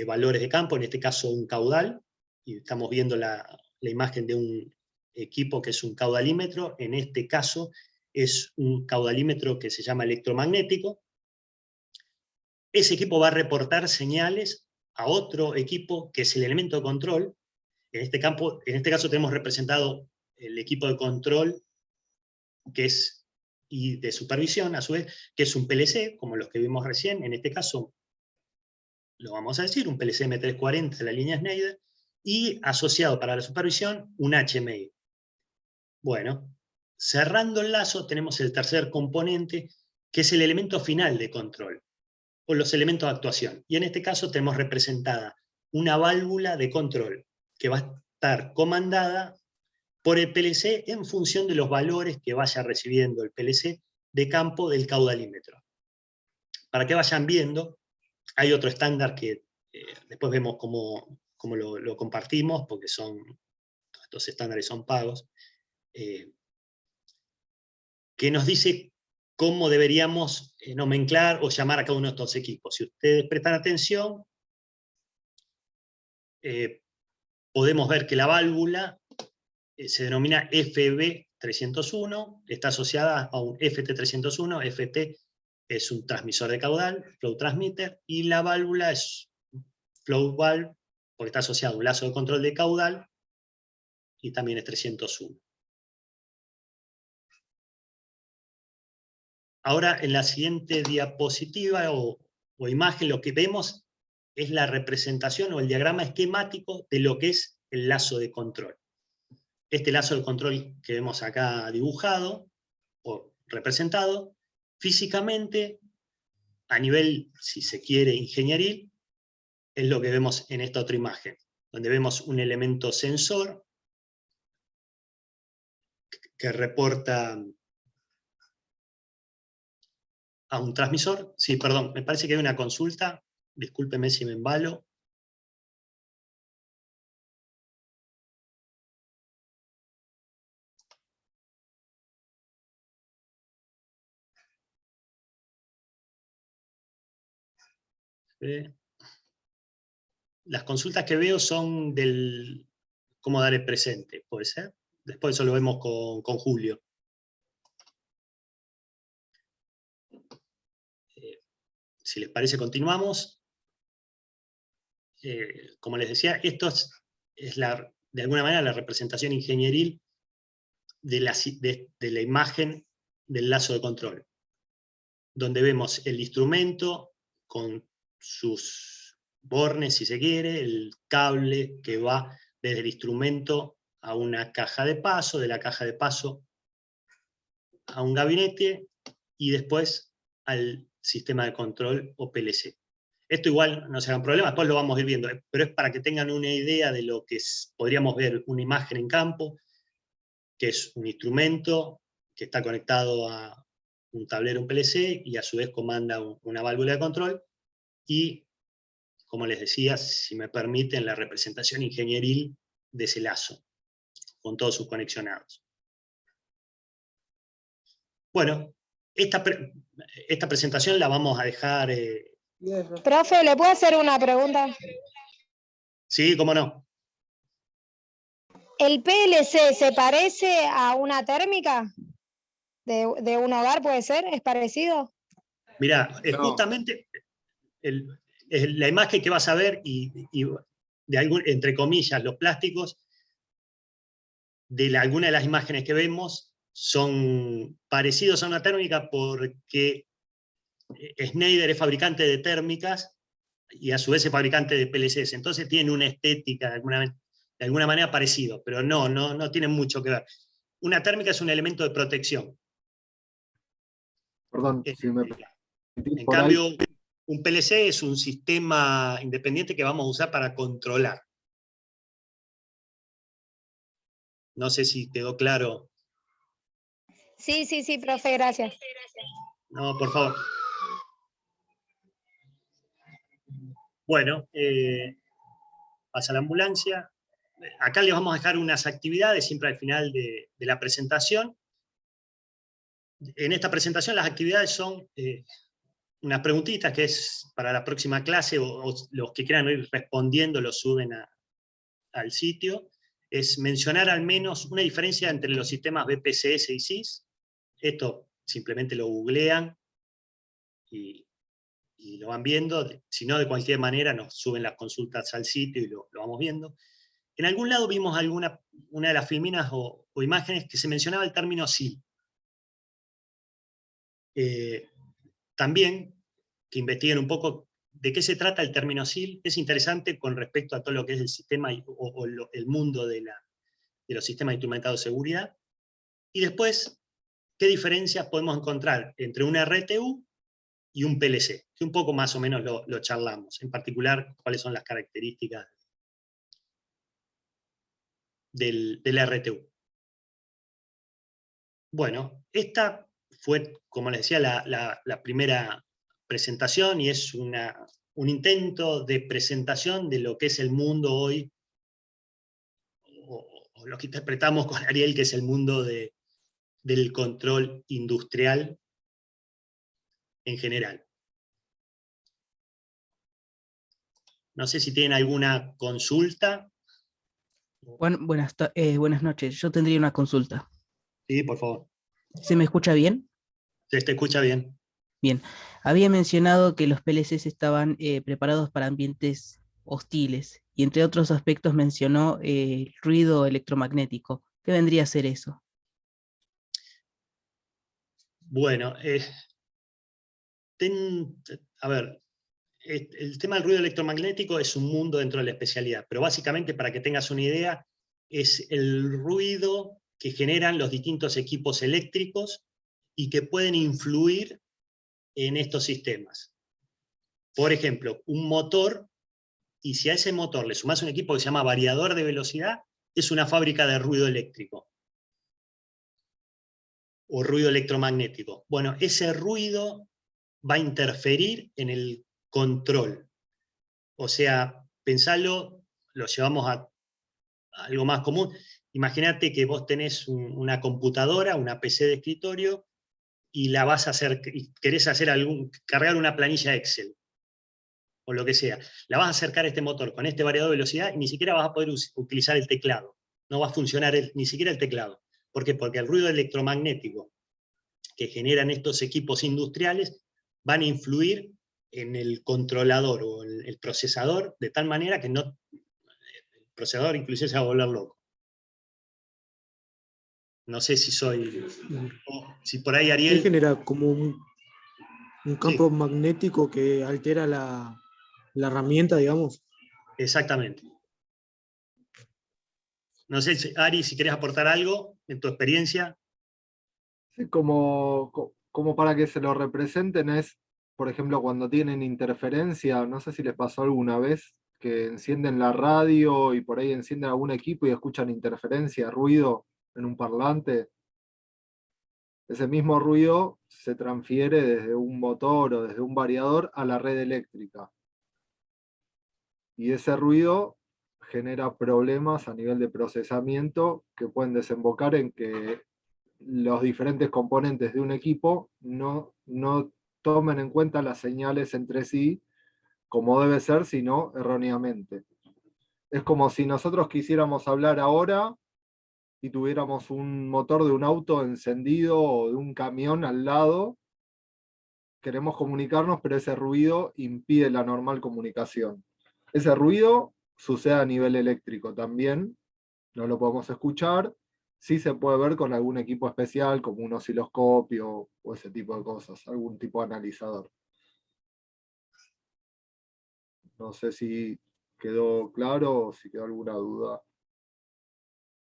valores de campo, en este caso un caudal, y estamos viendo la imagen de un equipo que es un caudalímetro, en este caso es un caudalímetro que se llama electromagnético. Ese equipo va a reportar señales a otro equipo que es el elemento de control. En este caso tenemos representado el equipo de control y de supervisión, a su vez, que es un PLC, como los que vimos recién, en este caso lo vamos a decir, un PLC M340 de la línea Schneider, y asociado para la supervisión un HMI. Bueno, cerrando el lazo tenemos el tercer componente, que es el elemento final de control, o los elementos de actuación. Y en este caso tenemos representada una válvula de control, que va a estar comandada por el PLC en función de los valores que vaya recibiendo el PLC de campo del caudalímetro. Para que vayan viendo, hay otro estándar que después vemos cómo lo compartimos, porque estos estándares son pagos, que nos dice cómo deberíamos nomenclar o llamar a cada uno de estos equipos. Si ustedes prestan atención, podemos ver que la válvula se denomina FB301, está asociada a un FT301, FT es un transmisor de caudal, flow transmitter, y la válvula es flow valve, porque está asociado a un lazo de control de caudal, y también es 301. Ahora, en la siguiente diapositiva o imagen, lo que vemos es la representación o el diagrama esquemático de lo que es el lazo de control. Este lazo de control que vemos acá dibujado o representado, físicamente, a nivel, si se quiere, ingenieril, es lo que vemos en esta otra imagen, donde vemos un elemento sensor que reporta a un transmisor. Sí, perdón, me parece que hay una consulta, discúlpeme si me embalo. las consultas que veo son del cómo dar el presente, ¿puede ser? Después eso lo vemos con Julio. Si les parece, continuamos. Como les decía, esto es de alguna manera la representación ingenieril de la imagen del lazo de control, donde vemos el instrumento con sus bornes, si se quiere, el cable que va desde el instrumento a una caja de paso, de la caja de paso a un gabinete, y después al sistema de control o PLC. Esto igual no será un problema, después lo vamos a ir viendo, pero es para que tengan una idea de lo que podríamos ver una imagen en campo, que es un instrumento que está conectado a un tablero, un PLC, y a su vez comanda una válvula de control, y, como les decía, si me permiten, la representación ingenieril de ese lazo, con todos sus conexionados. Bueno, esta presentación la vamos a dejar... Profe, ¿le puedo hacer una pregunta? Sí, cómo no. ¿El PLC se parece a una térmica de un hogar, puede ser? ¿Es parecido? Mirá, no. Justamente la imagen que vas a ver, y entre comillas, los plásticos, de alguna de las imágenes que vemos, son parecidos a una térmica porque Schneider es fabricante de térmicas y a su vez es fabricante de PLCs, entonces tienen una estética de alguna manera parecido, pero no tienen mucho que ver. Una térmica es un elemento de protección. Perdón, si me en cambio, un PLC es un sistema independiente que vamos a usar para controlar. No sé si quedó claro. Sí, profe, gracias. No, por favor. Bueno, pasa la ambulancia. Acá les vamos a dejar unas actividades siempre al final de la presentación. En esta presentación las actividades son unas preguntitas que es para la próxima clase, o los que quieran ir respondiendo los suben al sitio. Es mencionar al menos una diferencia entre los sistemas BPCS y SIS. Esto simplemente lo googlean y lo van viendo. Si no, de cualquier manera nos suben las consultas al sitio y lo vamos viendo. En algún lado vimos una de las filminas o imágenes que se mencionaba el término SIL. También que investiguen un poco de qué se trata el término SIL. Es interesante con respecto a todo lo que es el sistema el mundo de los sistemas instrumentados de seguridad. Y después, ¿qué diferencias podemos encontrar entre una RTU y un PLC? Que un poco más o menos lo charlamos. En particular, cuáles son las características del RTU. Bueno, esta fue, como les decía, la primera presentación, y es un intento de presentación de lo que es el mundo hoy, o lo que interpretamos con Ariel, que es el mundo del control industrial en general. No sé si tienen alguna consulta. Bueno, buenas noches. Yo tendría una consulta. Sí, por favor. ¿Se me escucha bien? Se te escucha bien. Bien. Había mencionado que los PLCs estaban preparados para ambientes hostiles, y entre otros aspectos mencionó el ruido electromagnético. ¿Qué vendría a ser eso? Bueno, a ver, el tema del ruido electromagnético es un mundo dentro de la especialidad, pero básicamente, para que tengas una idea, es el ruido que generan los distintos equipos eléctricos y que pueden influir en estos sistemas. Por ejemplo, un motor, y si a ese motor le sumás un equipo que se llama variador de velocidad, es una fábrica de ruido eléctrico o ruido electromagnético. Bueno, ese ruido va a interferir en el control. O sea, pensalo, lo llevamos a algo más común. Imagínate que vos tenés una computadora, una PC de escritorio, y la vas a hacer, y querés hacer cargar una planilla Excel. o lo que sea, la vas a acercar a este motor con este variador de velocidad y ni siquiera vas a poder utilizar el teclado. No va a funcionar ni siquiera el teclado. ¿Por qué? Porque el ruido electromagnético que generan estos equipos industriales van a influir en el controlador o el procesador de tal manera que el procesador inclusive se va a volver loco. No sé si si por ahí ¿Qué Ariel... genera como un campo Sí, magnético que altera la herramienta, digamos? exactamente. No sé, Ari, si querés aportar algo en tu experiencia. Sí, como para que se lo representen es, por ejemplo, cuando tienen interferencia, no sé si les pasó alguna vez, que encienden la radio y por ahí encienden algún equipo y escuchan interferencia, ruido en un parlante. Ese mismo ruido se transfiere desde un motor o desde un variador a la red eléctrica. Y ese ruido genera problemas a nivel de procesamiento que pueden desembocar en que los diferentes componentes de un equipo no tomen en cuenta las señales entre sí como debe ser, sino erróneamente. Es como si nosotros quisiéramos hablar ahora y tuviéramos un motor de un auto encendido o de un camión al lado. Queremos comunicarnos, pero ese ruido impide la normal comunicación. Ese ruido sucede a nivel eléctrico también, no lo podemos escuchar, sí se puede ver con algún equipo especial, como un osciloscopio o ese tipo de cosas, algún tipo de analizador. No sé si quedó claro o si quedó alguna duda.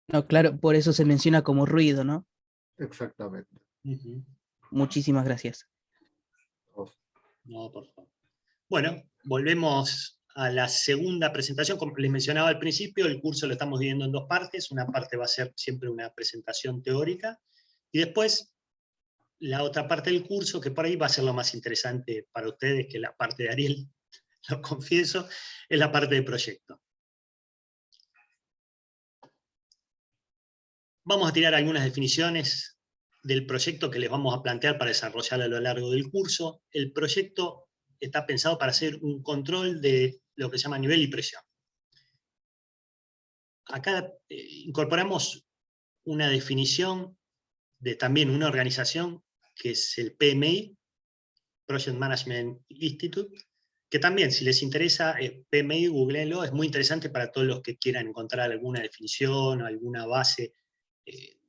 No, claro, por eso se menciona como ruido, ¿no? Exactamente. Muchísimas gracias. No, por favor. Bueno, volvemos a la segunda presentación. Como les mencionaba al principio, el curso lo estamos dividiendo en dos partes. Una parte va a ser siempre una presentación teórica, y después la otra parte del curso, que por ahí va a ser lo más interesante para ustedes, que la parte de Ariel, lo confieso, es la parte de proyecto. Vamos a tirar algunas definiciones del proyecto que les vamos a plantear para desarrollar a lo largo del curso. El proyecto está pensado para hacer un control de lo que se llama nivel y presión. Acá incorporamos una definición de también una organización que es el PMI, Project Management Institute, que también, si les interesa, PMI, googleenlo, es muy interesante para todos los que quieran encontrar alguna definición o alguna base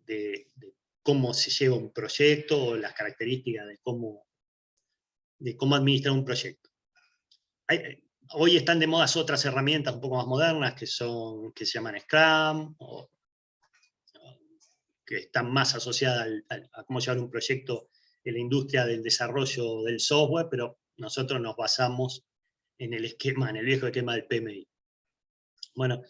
de cómo se lleva un proyecto o las características de cómo administrar un proyecto. Hoy están de moda otras herramientas un poco más modernas que se llaman Scrum, o que están más asociadas a cómo llevar un proyecto en la industria del desarrollo del software, pero nosotros nos basamos en el viejo esquema del PMI. Bueno,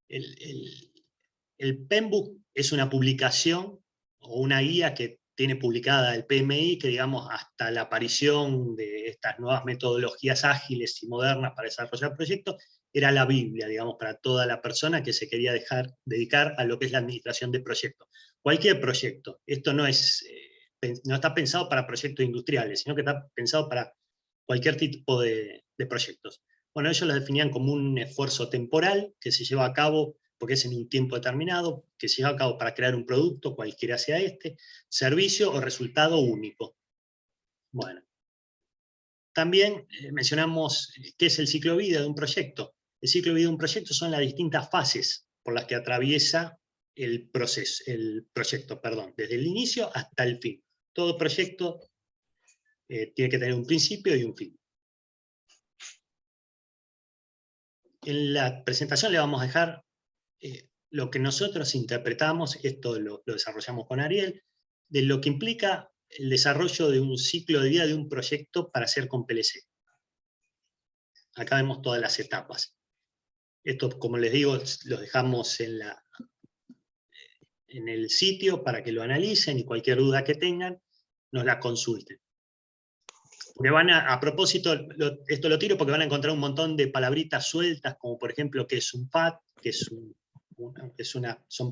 el PMBOK es una publicación o una guía que tiene publicada el PMI, que digamos hasta la aparición de estas nuevas metodologías ágiles y modernas para desarrollar proyectos, era la Biblia, digamos, para toda la persona que se quería dedicar a lo que es la administración de proyectos. Cualquier proyecto. Esto no está pensado para proyectos industriales, sino que está pensado para cualquier tipo de proyectos. Bueno, ellos lo definían como un esfuerzo temporal que se lleva a cabo porque es en un tiempo determinado, que se lleva a cabo para crear un producto, cualquiera sea este, servicio o resultado único. Bueno. También mencionamos qué es el ciclo de vida de un proyecto. El ciclo de vida de un proyecto son las distintas fases por las que atraviesa el proyecto, desde el inicio hasta el fin. Todo proyecto tiene que tener un principio y un fin. En la presentación le vamos a dejar lo que nosotros interpretamos, esto lo desarrollamos con Ariel, de lo que implica el desarrollo de un ciclo de vida de un proyecto para hacer con PLC. Acá vemos todas las etapas. Esto, como les digo, lo dejamos en el sitio para que lo analicen y cualquier duda que tengan, nos la consulten. Porque a propósito, esto lo tiro porque van a encontrar un montón de palabritas sueltas, como por ejemplo, qué es un FAT, que son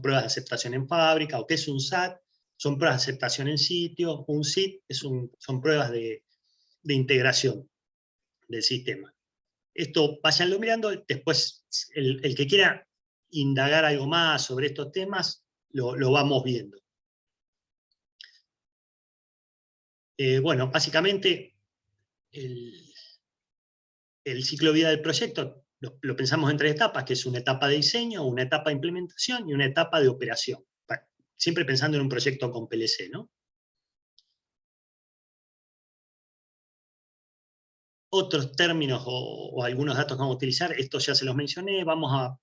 pruebas de aceptación en fábrica, o qué es un SAT, son pruebas de aceptación en sitio, un SIT son pruebas de integración del sistema. Esto váyanlo mirando, después el que quiera indagar algo más sobre estos temas, lo vamos viendo. Bueno, básicamente el ciclo de vida del proyecto lo pensamos en 3 etapas, que es una etapa de diseño, una etapa de implementación y una etapa de operación. Siempre pensando en un proyecto con PLC, ¿no? Otros términos o algunos datos que vamos a utilizar, estos ya se los mencioné, vamos a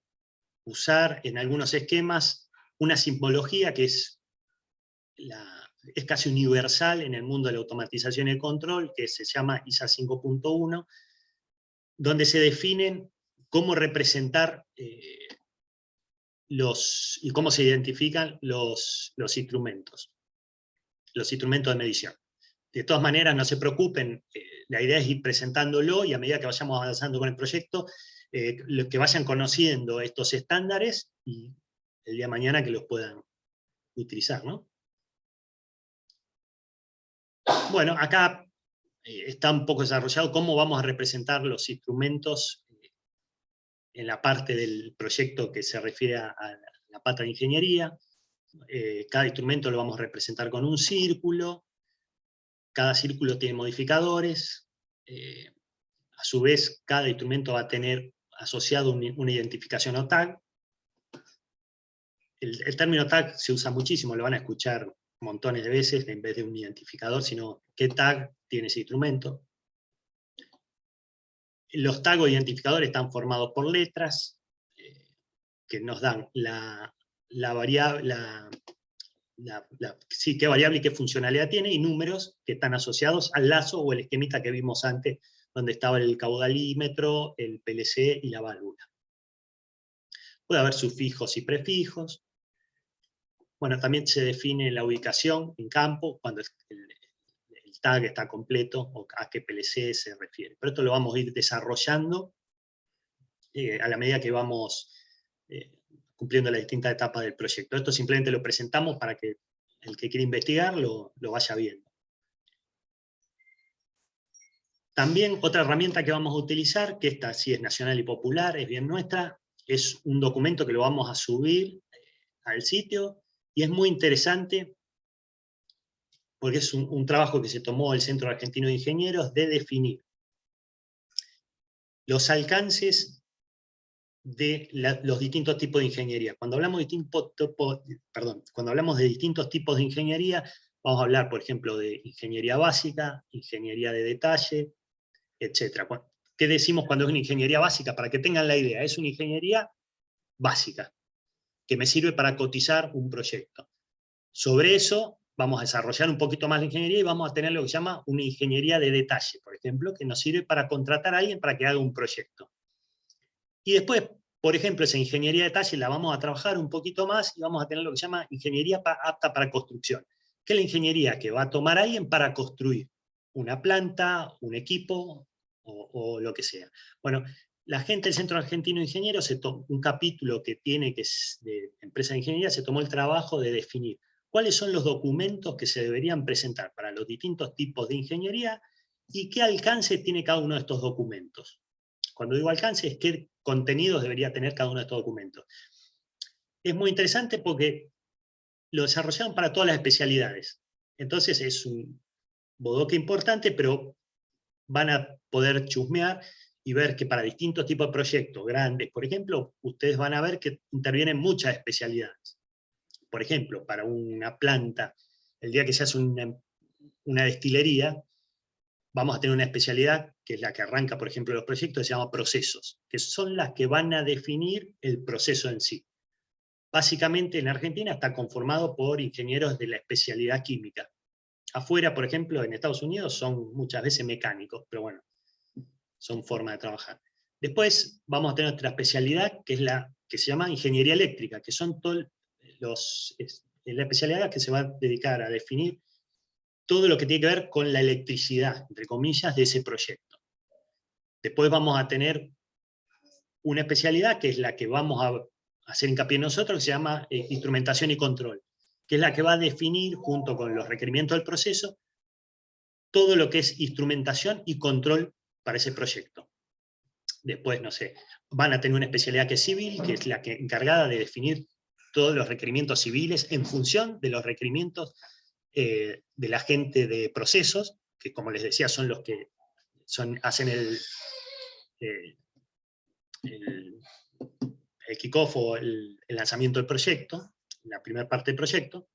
usar en algunos esquemas una simbología que es casi universal en el mundo de la automatización y el control, que se llama ISA 5.1, donde se definen cómo representar y cómo se identifican los instrumentos de medición. De todas maneras, no se preocupen, la idea es ir presentándolo y a medida que vayamos avanzando con el proyecto, que vayan conociendo estos estándares y el día de mañana que los puedan utilizar, ¿no? Bueno, acá está un poco desarrollado cómo vamos a representar los instrumentos en la parte del proyecto que se refiere a la pata de ingeniería. Cada instrumento lo vamos a representar con un círculo. Cada círculo tiene modificadores. A su vez, cada instrumento va a tener asociado una identificación o tag. El término tag se usa muchísimo, lo van a escuchar montones de veces, en vez de un identificador, sino qué tag tiene ese instrumento. Los tags o identificadores están formados por letras, que nos dan la variable, qué variable y qué funcionalidad tiene, y números que están asociados al lazo o el esquemita que vimos antes, donde estaba el caudalímetro, el PLC y la válvula. Puede haber sufijos y prefijos. Bueno, también se define la ubicación en campo, cuando el tag está completo, o a qué PLC se refiere. Pero esto lo vamos a ir desarrollando a la medida que vamos cumpliendo las distintas etapas del proyecto. Esto simplemente lo presentamos para que el que quiera investigar lo vaya viendo. También otra herramienta que vamos a utilizar, que esta sí es nacional y popular, es bien nuestra, es un documento que lo vamos a subir al sitio, y es muy interesante porque es un trabajo que se tomó el Centro Argentino de Ingenieros de definir los alcances de los distintos tipos de ingeniería. Cuando hablamos de distintos tipos de ingeniería, vamos a hablar, por ejemplo, de ingeniería básica, ingeniería de detalle, etc. ¿Qué decimos cuando es una ingeniería básica? Para que tengan la idea, es una ingeniería básica, que me sirve para cotizar un proyecto. Sobre eso vamos a desarrollar un poquito más la ingeniería y vamos a tener lo que se llama una ingeniería de detalle, por ejemplo, que nos sirve para contratar a alguien para que haga un proyecto. Y después, por ejemplo, esa ingeniería de detalle la vamos a trabajar un poquito más y vamos a tener lo que se llama ingeniería apta para construcción, que es la ingeniería que va a tomar a alguien para construir una planta, un equipo o lo que sea. Bueno, la gente del Centro Argentino de Ingenieros, un capítulo que tiene, que es de empresa de ingeniería, se tomó el trabajo de definir cuáles son los documentos que se deberían presentar para los distintos tipos de ingeniería y qué alcance tiene cada uno de estos documentos. Cuando digo alcance, es qué contenidos debería tener cada uno de estos documentos. Es muy interesante porque lo desarrollaron para todas las especialidades. Entonces es un bodoque importante, pero van a poder chusmear y ver que para distintos tipos de proyectos grandes, por ejemplo, ustedes van a ver que intervienen muchas especialidades. Por ejemplo, para una planta, el día que se hace una destilería, vamos a tener una especialidad, que es la que arranca, por ejemplo, los proyectos, que se llama procesos, que son las que van a definir el proceso en sí. Básicamente en Argentina está conformado por ingenieros de la especialidad química. Afuera, por ejemplo, en Estados Unidos son muchas veces mecánicos, pero bueno, son formas de trabajar. Después vamos a tener otra especialidad, que es la que se llama ingeniería eléctrica, que son la especialidad que se va a dedicar a definir todo lo que tiene que ver con la electricidad, entre comillas, de ese proyecto. Después vamos a tener una especialidad, que es la que vamos a hacer hincapié nosotros, que se llama instrumentación y control, que es la que va a definir, junto con los requerimientos del proceso, todo lo que es instrumentación y control para ese proyecto. Después, no sé, van a tener una especialidad que es civil, que es la que encargada de definir todos los requerimientos civiles en función de los requerimientos de la gente de procesos, que como les decía son los que hacen el kick-off o el lanzamiento del proyecto, la primera parte del proyecto.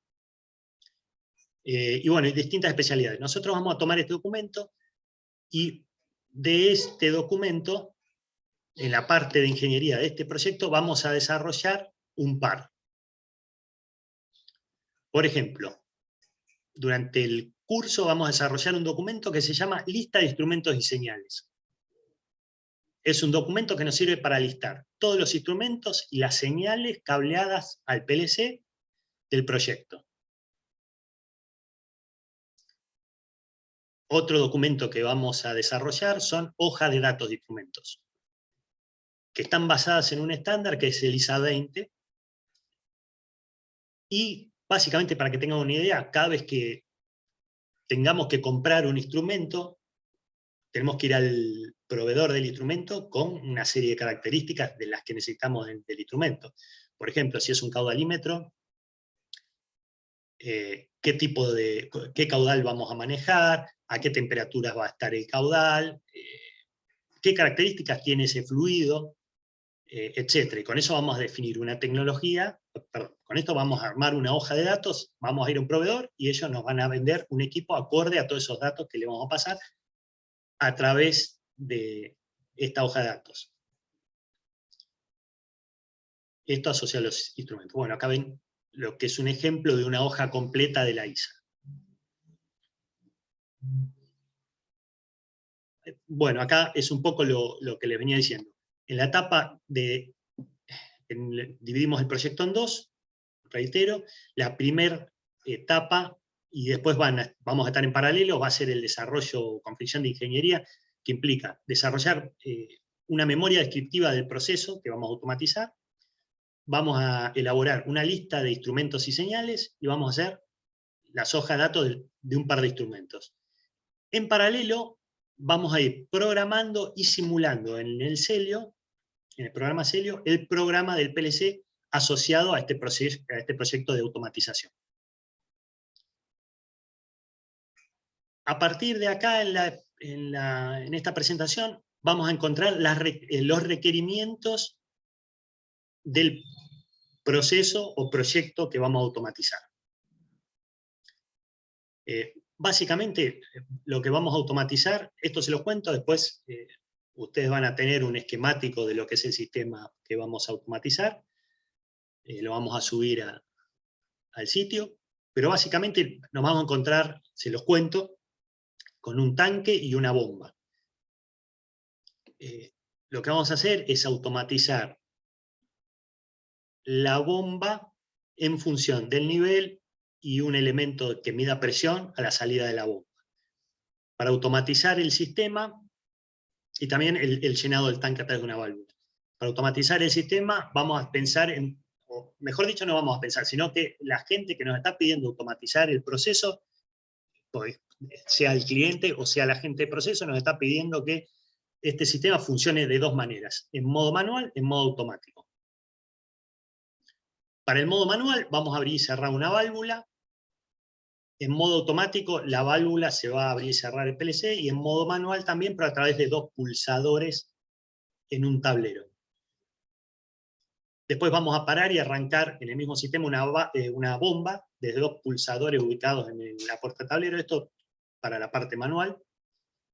Y bueno, hay distintas especialidades. Nosotros vamos a tomar este documento y de este documento, en la parte de ingeniería de este proyecto, vamos a desarrollar un par. Por ejemplo, durante el curso vamos a desarrollar un documento que se llama Lista de Instrumentos y Señales. Es un documento que nos sirve para listar todos los instrumentos y las señales cableadas al PLC del proyecto. Otro documento que vamos a desarrollar son hojas de datos de instrumentos, que están basadas en un estándar que es el ISA 20, y básicamente, para que tengan una idea, cada vez que tengamos que comprar un instrumento, tenemos que ir al proveedor del instrumento con una serie de características de las que necesitamos del instrumento. Por ejemplo, si es un caudalímetro, qué caudal vamos a manejar, a qué temperaturas va a estar el caudal, qué características tiene ese fluido, etc. Y con eso vamos a definir una tecnología, perdón, con esto vamos a armar una hoja de datos, vamos a ir a un proveedor y ellos nos van a vender un equipo acorde a todos esos datos que le vamos a pasar a través de esta hoja de datos. Esto asocia a los instrumentos. Bueno, acá ven lo que es un ejemplo de una hoja completa de la ISA. Bueno, acá es un poco lo que les venía diciendo. En la etapa dividimos el proyecto en dos, reitero, la primera etapa, y después vamos a estar en paralelo, va a ser el desarrollo con fricción de ingeniería, que implica desarrollar una memoria descriptiva del proceso que vamos a automatizar, vamos a elaborar una lista de instrumentos y señales, y vamos a hacer las hojas de datos de un par de instrumentos. En paralelo, vamos a ir programando y simulando en el Celio, en el programa Celio, el programa del PLC asociado a este proyecto de automatización. A partir de acá, en esta presentación, vamos a encontrar los requerimientos del proceso o proyecto que vamos a automatizar. Básicamente, lo que vamos a automatizar, esto se los cuento, después ustedes van a tener un esquemático de lo que es el sistema que vamos a automatizar, lo vamos a subir al sitio, pero básicamente nos vamos a encontrar, se los cuento, con un tanque y una bomba. Lo que vamos a hacer es automatizar la bomba en función del nivel y un elemento que mida presión a la salida de la bomba. Para automatizar el sistema, y también el llenado del tanque a través de una válvula. Para automatizar el sistema vamos a pensar o mejor dicho, no vamos a pensar, sino que la gente que nos está pidiendo automatizar el proceso, pues, sea el cliente o sea la gente de proceso, nos está pidiendo que este sistema funcione de dos maneras, en modo manual, en modo automático. Para el modo manual vamos a abrir y cerrar una válvula. En modo automático la válvula se va a abrir y cerrar el PLC, y en modo manual también, pero a través de dos pulsadores en un tablero. Después vamos a parar y arrancar en el mismo sistema una bomba desde dos pulsadores ubicados en la puerta tablero, esto para la parte manual.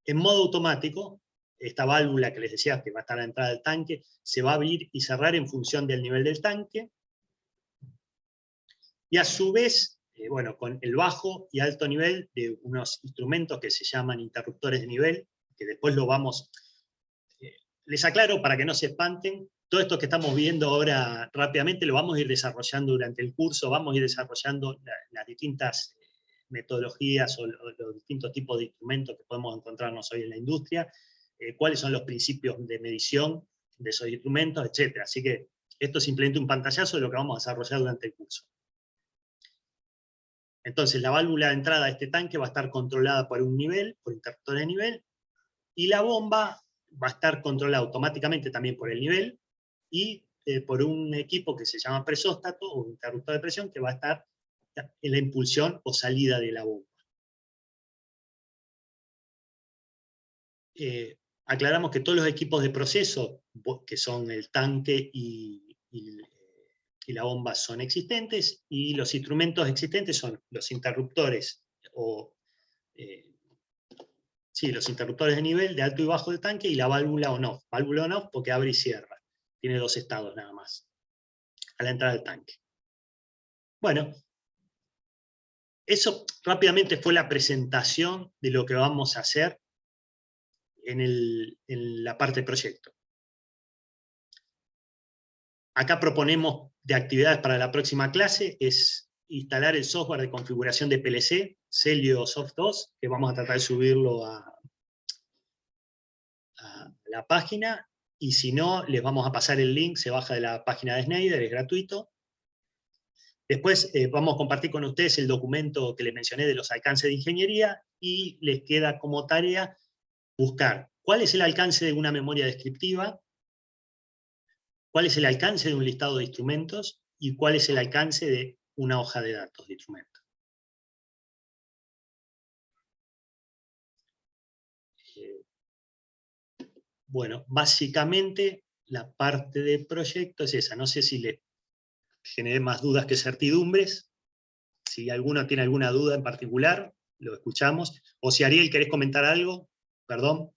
En modo automático, esta válvula que les decía que va a estar a la entrada del tanque, se va a abrir y cerrar en función del nivel del tanque. Y a su vez, bueno, con el bajo y alto nivel de unos instrumentos que se llaman interruptores de nivel, que después lo vamos... les aclaro para que no se espanten, todo esto que estamos viendo ahora rápidamente lo vamos a ir desarrollando durante el curso, vamos a ir desarrollando las distintas metodologías o los distintos tipos de instrumentos que podemos encontrarnos hoy en la industria, cuáles son los principios de medición de esos instrumentos, etc. Así que esto es simplemente un pantallazo de lo que vamos a desarrollar durante el curso. Entonces la válvula de entrada de este tanque va a estar controlada por un nivel, por interruptor de nivel, y la bomba va a estar controlado automáticamente también por el nivel y por un equipo que se llama presóstato o interruptor de presión que va a estar en la impulsión o salida de la bomba. Aclaramos que todos los equipos de proceso, que son el tanque y la bomba, son existentes, y los instrumentos existentes son los interruptores los interruptores de nivel, de alto y bajo del tanque, y la válvula on-off. Válvula on-off porque abre y cierra. Tiene 2 estados nada más, a la entrada del tanque. Bueno, eso rápidamente fue la presentación de lo que vamos a hacer en la parte de proyecto. Acá proponemos de actividades para la próxima clase, es instalar el software de configuración de PLC, Celio Soft 2, que vamos a tratar de subirlo a la página, y si no, les vamos a pasar el link, se baja de la página de Schneider, es gratuito. Después vamos a compartir con ustedes el documento que les mencioné de los alcances de ingeniería, y les queda como tarea buscar cuál es el alcance de una memoria descriptiva, cuál es el alcance de un listado de instrumentos, y cuál es el alcance de una hoja de datos de instrumentos. Bueno, básicamente la parte de proyecto es esa. No sé si les generé más dudas que certidumbres. Si alguno tiene alguna duda en particular, lo escuchamos. O si Ariel, ¿querés comentar algo? Perdón.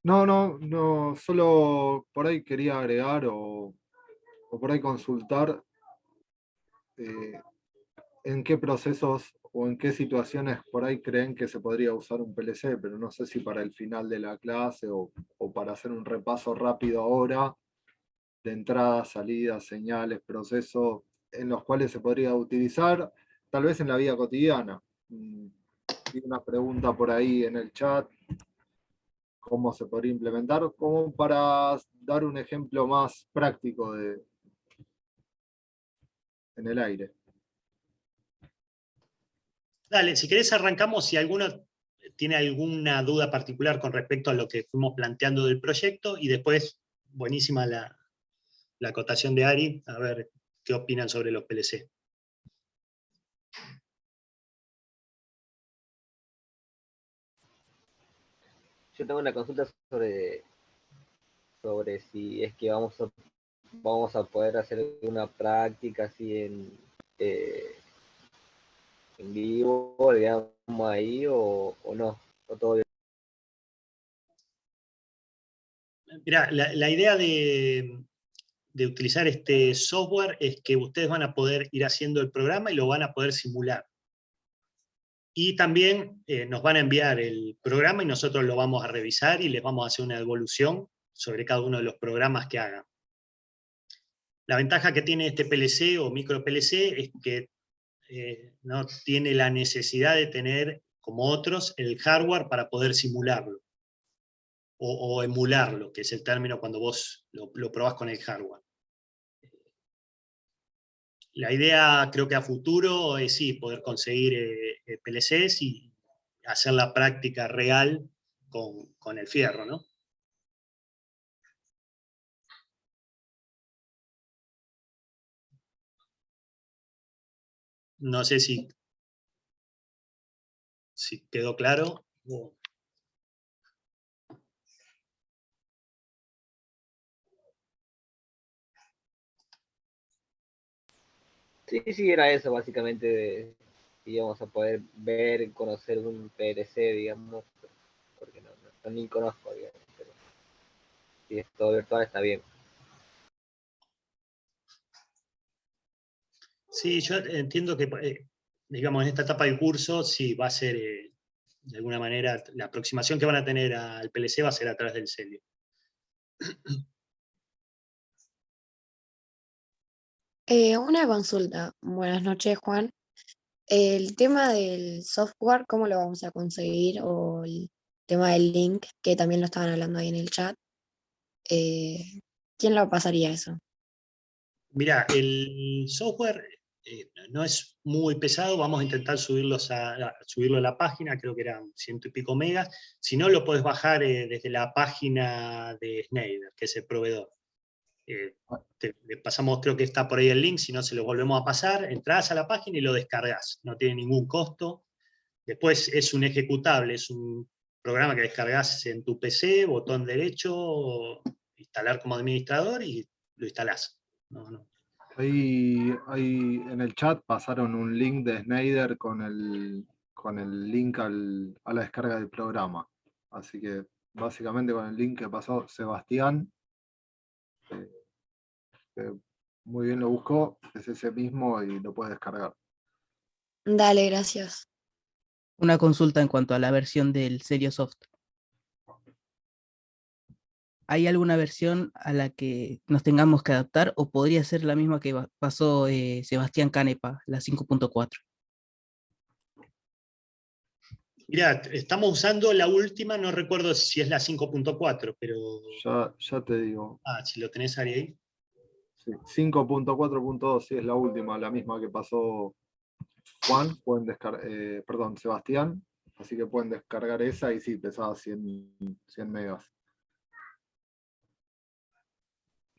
No, solo por ahí quería agregar o por ahí consultar en qué procesos o en qué situaciones por ahí creen que se podría usar un PLC, pero no sé si para el final de la clase o para hacer un repaso rápido ahora de entradas, salidas, señales, procesos en los cuales se podría utilizar, tal vez en la vida cotidiana. Vi una pregunta por ahí en el chat, cómo se podría implementar, como para dar un ejemplo más práctico en el aire. Dale, si querés arrancamos, si alguno tiene alguna duda particular con respecto a lo que fuimos planteando del proyecto, y después, buenísima la acotación de Ari, a ver qué opinan sobre los PLC. Yo tengo una consulta sobre si es que vamos a poder hacer una práctica así en vivo, digamos, ahí, o no, o todo bien. Mirá, la idea de utilizar este software es que ustedes van a poder ir haciendo el programa y lo van a poder simular. Y también nos van a enviar el programa y nosotros lo vamos a revisar y les vamos a hacer una evolución sobre cada uno de los programas que hagan. La ventaja que tiene este PLC o micro PLC es que no tiene la necesidad de tener, como otros, el hardware para poder simularlo. O emularlo, que es el término cuando vos lo probás con el hardware. La idea, creo que a futuro, es sí, poder conseguir PLCs y hacer la práctica real con el fierro, ¿no? No sé si quedó claro. Sí, era eso básicamente, íbamos a poder ver, conocer un PLC, digamos, porque no ni conozco, digamos, pero si es todo virtual está bien. Sí, yo entiendo que, digamos, en esta etapa del curso, sí, va a ser, de alguna manera, la aproximación que van a tener al PLC va a ser a través del Celio. Una consulta. Buenas noches, Juan. El tema del software, ¿cómo lo vamos a conseguir? O el tema del link, que también lo estaban hablando ahí en el chat. ¿Quién lo pasaría eso? Mirá, el software no es muy pesado, vamos a intentar subirlo a la página, creo que eran 100 y pico megas. Si no, lo podés bajar desde la página de Schneider, que es el proveedor. Le pasamos, creo que está por ahí el link, si no se lo volvemos a pasar, entrás a la página y lo descargas, no tiene ningún costo. Después es un ejecutable, es un programa que descargas en tu PC, botón derecho, instalar como administrador y lo instalás. Ahí en el chat pasaron un link de Schneider con el link a la descarga del programa. Así que básicamente con el link que pasó Sebastián, que muy bien lo buscó, es ese mismo y lo puede descargar. Dale, gracias. Una consulta en cuanto a la versión del Seriosoft. ¿Hay alguna versión a la que nos tengamos que adaptar o podría ser la misma que pasó Sebastián Canepa, la 5.4? Mirá, estamos usando la última, no recuerdo si es la 5.4, pero... Ya te digo. Si lo tenés ahí. Sí, 5.4.2, sí, es la última, la misma que pasó Juan, perdón, Sebastián, así que pueden descargar esa y sí, pesaba 100 megas.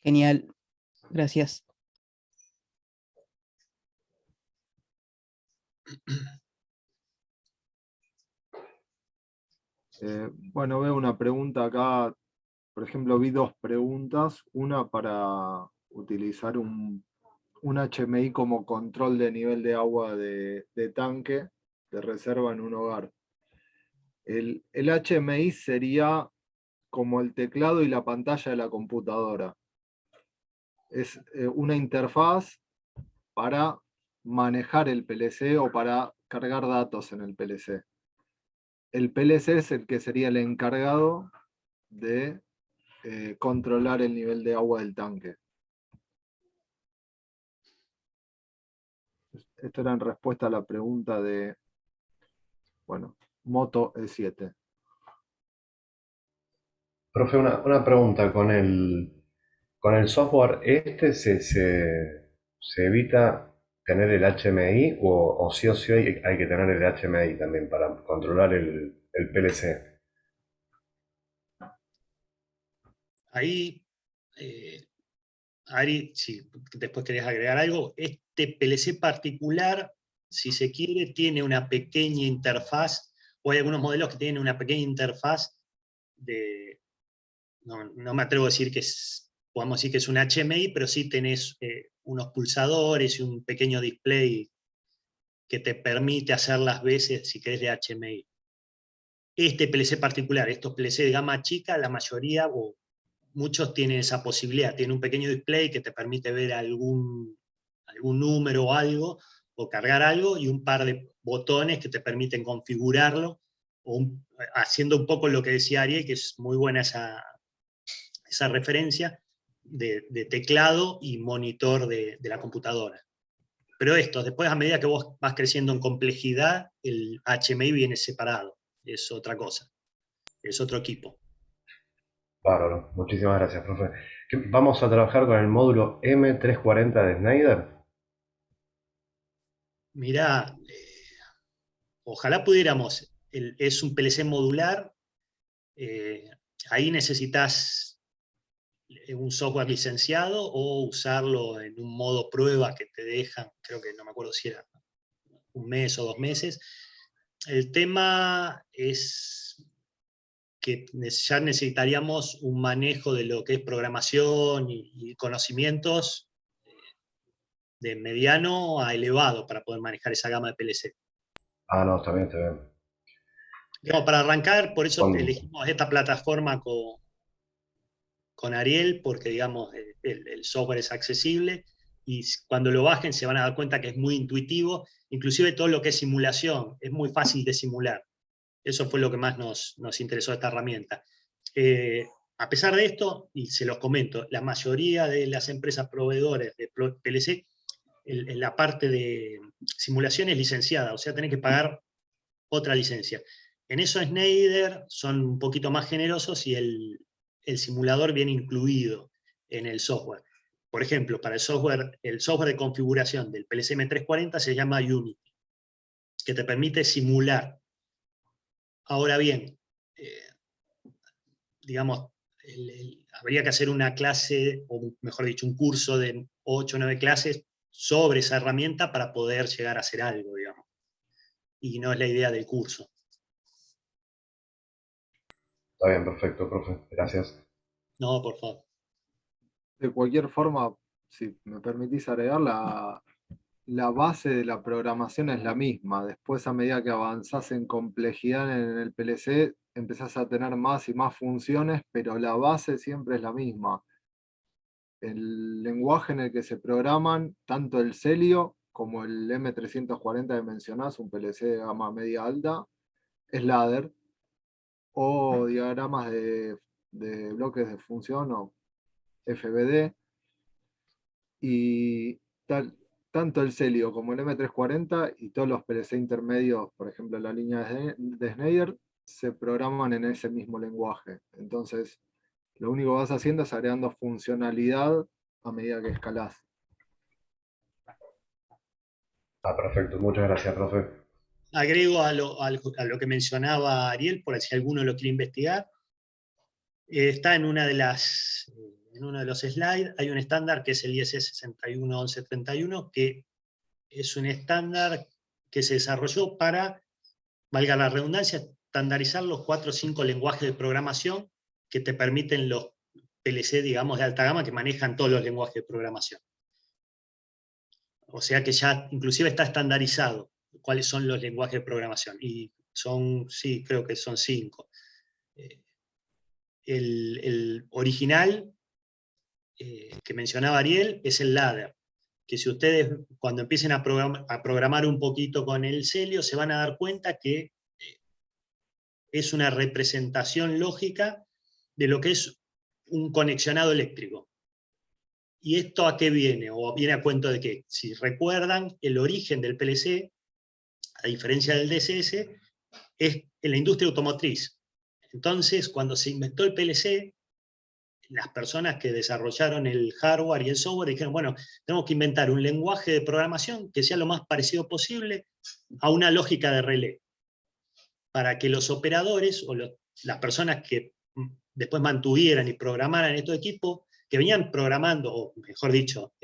Genial, gracias. Bueno, veo una pregunta acá, por ejemplo, vi dos preguntas, una para utilizar un HMI como control de nivel de agua de tanque de reserva en un hogar. El HMI sería como el teclado y la pantalla de la computadora. Es una interfaz para manejar el PLC o para cargar datos en el PLC. El PLC es el que sería el encargado de controlar el nivel de agua del tanque. Esto era en respuesta a la pregunta de, bueno, Moto E7. Profe, una pregunta, con el software se evita tener el HMI o sí hay que tener el HMI también para controlar el PLC. Ahí, Ari, si después querés agregar algo, este PLC particular, si se quiere, tiene una pequeña interfaz, o hay algunos modelos que tienen una pequeña interfaz de, no me atrevo a decir podemos decir que es un HMI, pero sí tenés unos pulsadores y un pequeño display que te permite hacer las veces, si querés, de HMI. Este PLC particular, estos PLC de gama chica, la mayoría, o muchos tienen esa posibilidad, tienen un pequeño display que te permite ver algún número o algo, o cargar algo, y un par de botones que te permiten configurarlo, haciendo un poco lo que decía Ariel, que es muy buena esa referencia de teclado y monitor de la computadora. Pero después a medida que vos vas creciendo en complejidad, el HMI viene separado, es otra cosa, es otro equipo. Bárbaro, muchísimas gracias, profe. ¿Vamos a trabajar con el módulo M340 de Schneider? Mirá, ojalá pudiéramos, es un PLC modular, ahí necesitas un software licenciado o usarlo en un modo prueba que te dejan, creo que no me acuerdo si era un mes o 2 meses. El tema es que ya necesitaríamos un manejo de lo que es programación y conocimientos de mediano a elevado para poder manejar esa gama de PLC. No, está bien, está bien. Digamos, para arrancar, por eso elegimos esta plataforma con Ariel, porque digamos, el software es accesible y cuando lo bajen se van a dar cuenta que es muy intuitivo, inclusive todo lo que es simulación, es muy fácil de simular. Eso fue lo que más nos interesó de esta herramienta. A pesar de esto, y se los comento, la mayoría de las empresas proveedores de PLC, la parte de simulación es licenciada, o sea, tenés que pagar otra licencia. En eso Schneider son un poquito más generosos y el simulador viene incluido en el software. por ejemplo, para el software de configuración del PLC M340 se llama Unity, que te permite simular. Ahora bien, digamos, habría que hacer una clase, o mejor dicho, un curso de 8 o 9 clases sobre esa herramienta para poder llegar a hacer algo, digamos. Y no es la idea del curso. Está bien, perfecto, profe. Gracias. No, por favor. De cualquier forma, si me permitís agregar, la base de la programación es la misma. Después, a medida que avanzás en complejidad en el PLC, empezás a tener más y más funciones, pero la base siempre es la misma. El lenguaje en el que se programan tanto el Celio como el M340 que mencionás, un PLC de gama media alta, es ladder, o diagramas de bloques de función o FBD, y tanto el Celio como el M340 y todos los PLC intermedios, por ejemplo la línea de Schneider, se programan en ese mismo lenguaje. Entonces, lo único que vas haciendo es agregando funcionalidad a medida que escalás. Perfecto. Muchas gracias, profe. Agrego a lo que mencionaba Ariel, por si alguno lo quiere investigar. Está en uno de los slides, hay un estándar que es el ISO 61131, que es un estándar que se desarrolló para, valga la redundancia, estandarizar los 4 o 5 lenguajes de programación que te permiten los PLC, digamos, de alta gama, que manejan todos los lenguajes de programación. O sea que ya inclusive está estandarizado cuáles son los lenguajes de programación. Y sí, creo que son 5. El original que mencionaba Ariel es el ladder, que si ustedes cuando empiecen a programar un poquito con el Celio se van a dar cuenta que es una representación lógica de lo que es un conexionado eléctrico. ¿Y esto a qué viene? O viene a cuento de que, si recuerdan, el origen del PLC, a diferencia del DSS, es en la industria automotriz. Entonces, cuando se inventó el PLC, las personas que desarrollaron el hardware y el software dijeron, bueno, tenemos que inventar un lenguaje de programación que sea lo más parecido posible a una lógica de relé, para que los operadores o las personas que después mantuvieran y programaran estos equipos, que venían programando, o mejor dicho,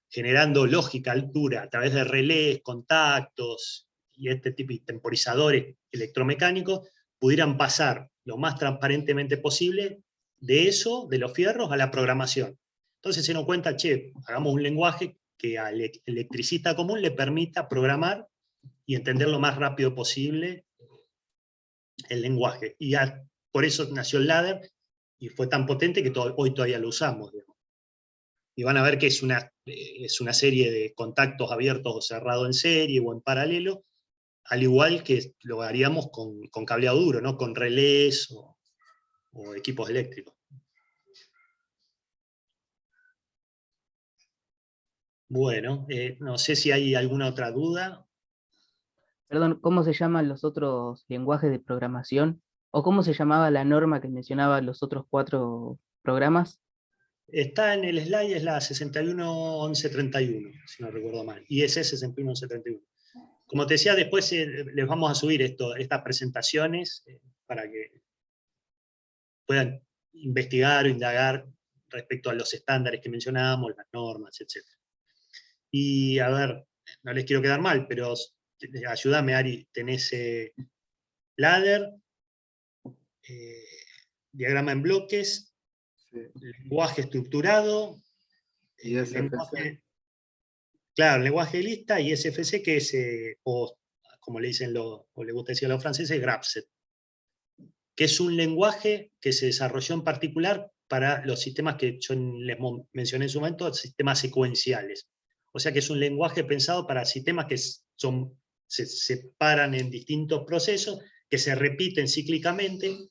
generando lógica altura a través de relés, contactos y este tipo de temporizadores electromecánicos, pudieran pasar lo más transparentemente posible de eso, de los fierros, a la programación. Entonces se nos cuenta, hagamos un lenguaje que al electricista común le permita programar y entender lo más rápido posible el lenguaje. Y por eso nació el ladder, y fue tan potente que hoy todavía lo usamos, digamos. Y van a ver que es una serie de contactos abiertos o cerrados en serie o en paralelo, al igual que lo haríamos con cableado duro, ¿no? Con relés o equipos eléctricos. Bueno, no sé si hay alguna otra duda. Perdón, ¿cómo se llaman los otros lenguajes de programación? ¿O cómo se llamaba la norma que mencionaba los otros 4 programas? Está en el slide, es la 611131, si no recuerdo mal. IS 611131. Como te decía, después les vamos a subir estas presentaciones para que puedan investigar o indagar respecto a los estándares que mencionábamos, las normas, etc. Y a ver, no les quiero quedar mal, pero ayúdame, Ari, tenés ladder, diagrama en bloques, Sí. lenguaje estructurado, Y SFC. Claro, lenguaje de lista, y SFC, que es, o como le dicen o le gusta decir a los franceses, Grapset, que es un lenguaje que se desarrolló en particular para los sistemas que yo les mencioné en su momento, sistemas secuenciales. O sea que es un lenguaje pensado para sistemas que se separan en distintos procesos, que se repiten cíclicamente,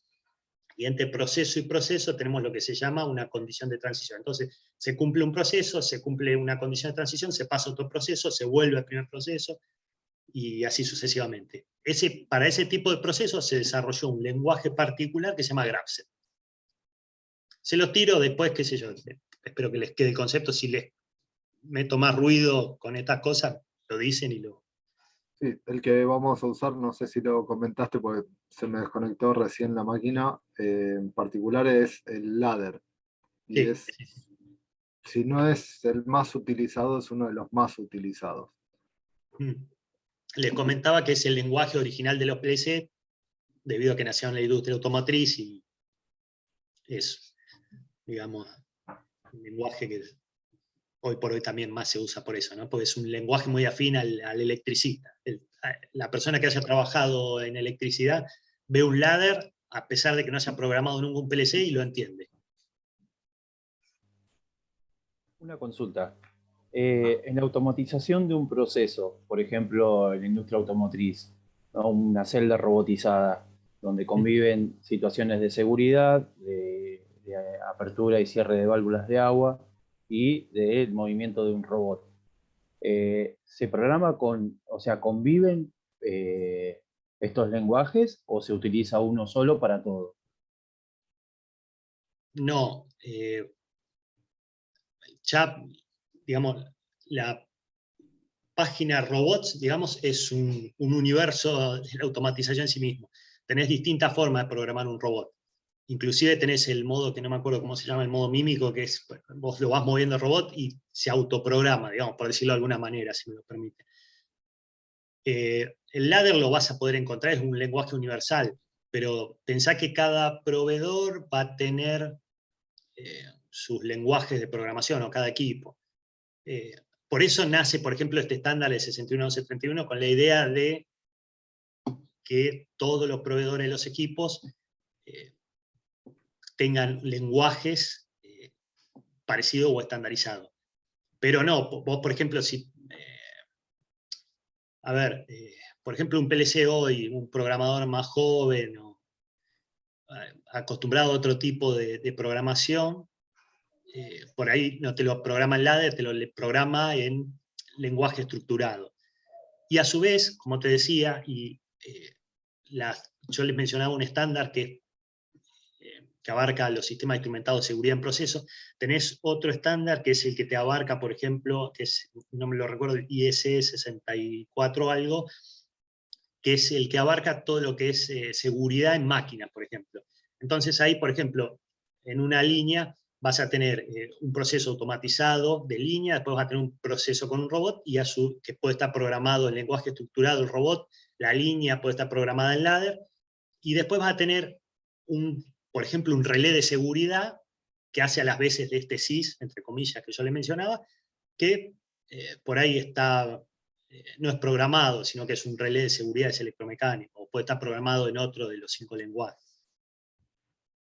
y entre proceso y proceso tenemos lo que se llama una condición de transición. Entonces, se cumple un proceso, se cumple una condición de transición, se pasa a otro proceso, se vuelve al primer proceso, y así sucesivamente. Para ese tipo de procesos se desarrolló un lenguaje particular que se llama Grapset. Se los tiro después, qué sé yo, espero que les quede el concepto. Si les meto más ruido con estas cosas, lo dicen y lo... Sí, el que vamos a usar, no sé si lo comentaste porque se me desconectó recién la máquina, en particular es el ladder. Y Sí, es, si no es el más utilizado, es uno de los más utilizados. Les comentaba que es el lenguaje original de los PLC, debido a que nació en la industria automotriz y es, digamos, un lenguaje que hoy por hoy también más se usa por eso, ¿no? Porque es un lenguaje muy afín al electricista. La persona que haya trabajado en electricidad ve un ladder, a pesar de que no haya programado nunca un PLC, y lo entiende. Una consulta. En la automatización de un proceso, por ejemplo, en la industria automotriz, ¿no? Una celda robotizada, donde conviven situaciones de seguridad, de apertura y cierre de válvulas de agua y del movimiento de un robot. ¿Se programa o sea, conviven estos lenguajes o se utiliza uno solo para todo? No, ya, digamos, la página robots, digamos, es un universo de la automatización en sí mismo. Tenés distintas formas de programar un robot. Inclusive tenés el modo, que no me acuerdo cómo se llama, el modo mímico, que es, vos lo vas moviendo el robot y se autoprograma, digamos, por decirlo de alguna manera, si me lo permite. El ladder lo vas a poder encontrar, es un lenguaje universal, pero pensá que cada proveedor va a tener sus lenguajes de programación, o cada equipo. Por eso nace, por ejemplo, este estándar de 61231 con la idea de que todos los proveedores de los equipos tengan lenguajes parecidos o estandarizados. Pero no, vos, por ejemplo, si... por ejemplo, un PLC hoy, un programador más joven o acostumbrado a otro tipo de programación, por ahí no te lo programa en ladder, te lo programa en lenguaje estructurado. Y a su vez, como te decía, yo les mencionaba un estándar que abarca los sistemas instrumentados de seguridad en proceso. Tenés otro estándar que es el que te abarca, por ejemplo, que es, no me lo recuerdo, ISE 64 algo, que es el que abarca todo lo que es seguridad en máquinas, por ejemplo. Entonces ahí, por ejemplo, en una línea vas a tener un proceso automatizado de línea, después vas a tener un proceso con un robot, que puede estar programado en lenguaje estructurado el robot, la línea puede estar programada en ladder, y después vas a tener, por ejemplo, un relé de seguridad que hace a las veces de este SIS, entre comillas, que yo le mencionaba, que por ahí está, no es programado, sino que es un relé de seguridad, es electromecánico, o puede estar programado en otro de los 5 lenguajes.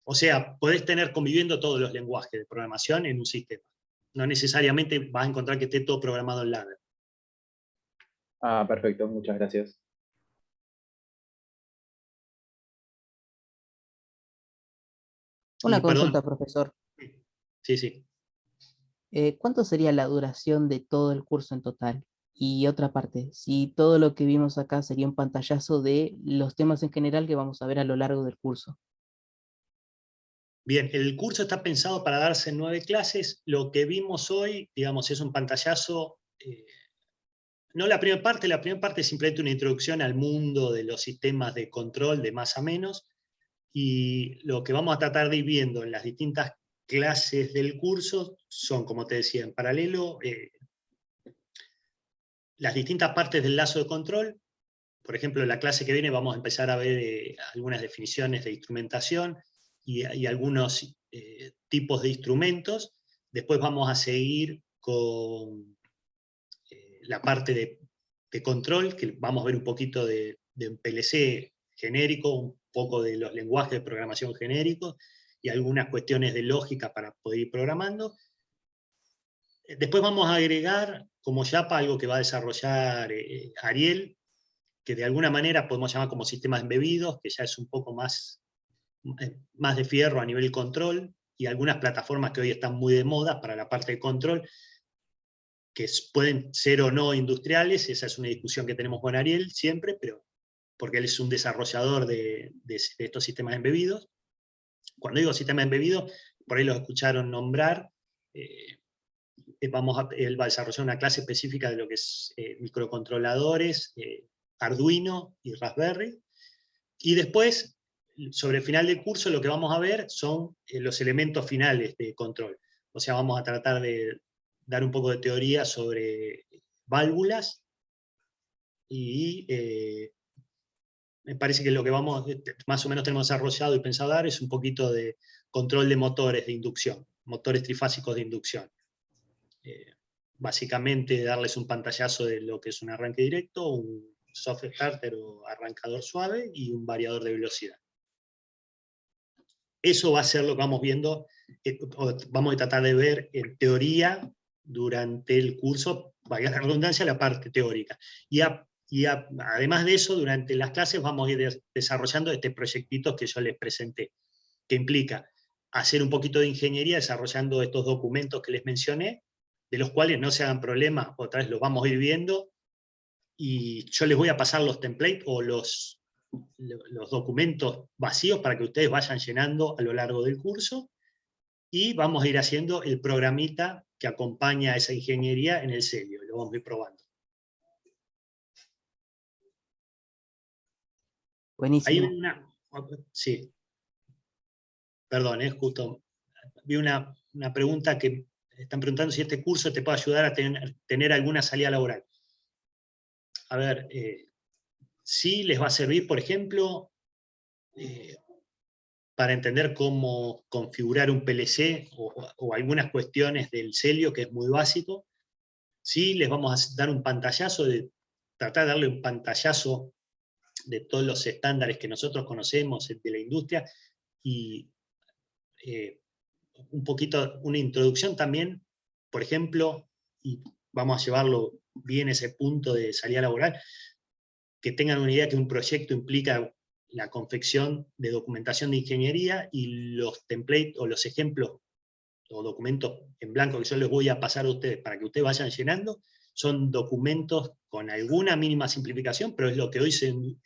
O sea, podés tener conviviendo todos los lenguajes de programación en un sistema. No necesariamente vas a encontrar que esté todo programado en ladder. Ah, perfecto, muchas gracias. Una Y, consulta, perdón. profesor. Sí. ¿Cuánto sería la duración de todo el curso en total? Y otra parte, si todo lo que vimos acá sería un pantallazo de los temas en general que vamos a ver a lo largo del curso. Bien, el curso está pensado para darse en 9 clases. Lo que vimos hoy, digamos, es un pantallazo. No la primera parte es simplemente una introducción al mundo de los sistemas de control de más a menos. Y lo que vamos a tratar de ir viendo en las distintas clases del curso son, como te decía, en paralelo, las distintas partes del lazo de control. Por ejemplo, en la clase que viene vamos a empezar a ver algunas definiciones de instrumentación y algunos tipos de instrumentos. Después vamos a seguir con la parte de control, que vamos a ver un poquito de un PLC genérico, un poco de los lenguajes de programación genéricos y algunas cuestiones de lógica para poder ir programando. Después vamos a agregar como Yapa algo que va a desarrollar Ariel, que de alguna manera podemos llamar como sistemas embebidos, que ya es un poco más de fierro a nivel control, y algunas plataformas que hoy están muy de moda para la parte de control, que pueden ser o no industriales. Esa es una discusión que tenemos con Ariel siempre, pero porque él es un desarrollador de estos sistemas embebidos. Cuando digo sistema embebido, por ahí lo escucharon nombrar, Él va a desarrollar una clase específica de lo que es microcontroladores, Arduino y Raspberry. Y después, sobre el final del curso, lo que vamos a ver son los elementos finales de control. O sea, vamos a tratar de dar un poco de teoría sobre válvulas y me parece que lo que más o menos tenemos desarrollado y pensado dar es un poquito de control de motores de inducción, motores trifásicos de inducción. Básicamente darles un pantallazo de lo que es un arranque directo, un soft starter o arrancador suave y un variador de velocidad. Eso va a ser lo que vamos viendo, vamos a tratar de ver en teoría durante el curso, valga la redundancia, la parte teórica. Además de eso, durante las clases vamos a ir desarrollando este proyectito que yo les presenté, que implica hacer un poquito de ingeniería desarrollando estos documentos que les mencioné, de los cuales no se hagan problema, otra vez los vamos a ir viendo, y yo les voy a pasar los templates o los documentos vacíos para que ustedes vayan llenando a lo largo del curso, y vamos a ir haciendo el programita que acompaña a esa ingeniería en el Celio, lo vamos a ir probando. Buenísimo. Sí. Perdón, justo vi una pregunta que están preguntando si este curso te puede ayudar a tener alguna salida laboral. A ver, sí les va a servir, por ejemplo, para entender cómo configurar un PLC o algunas cuestiones del Celio, que es muy básico. Sí les vamos a dar un pantallazo, tratar de darle un pantallazo de todos los estándares que nosotros conocemos de la industria, y un poquito, una introducción también, por ejemplo, y vamos a llevarlo bien ese punto de salida laboral, que tengan una idea que un proyecto implica la confección de documentación de ingeniería, y los templates o los ejemplos o documentos en blanco que yo les voy a pasar a ustedes para que ustedes vayan llenando, son documentos con alguna mínima simplificación, pero es lo que hoy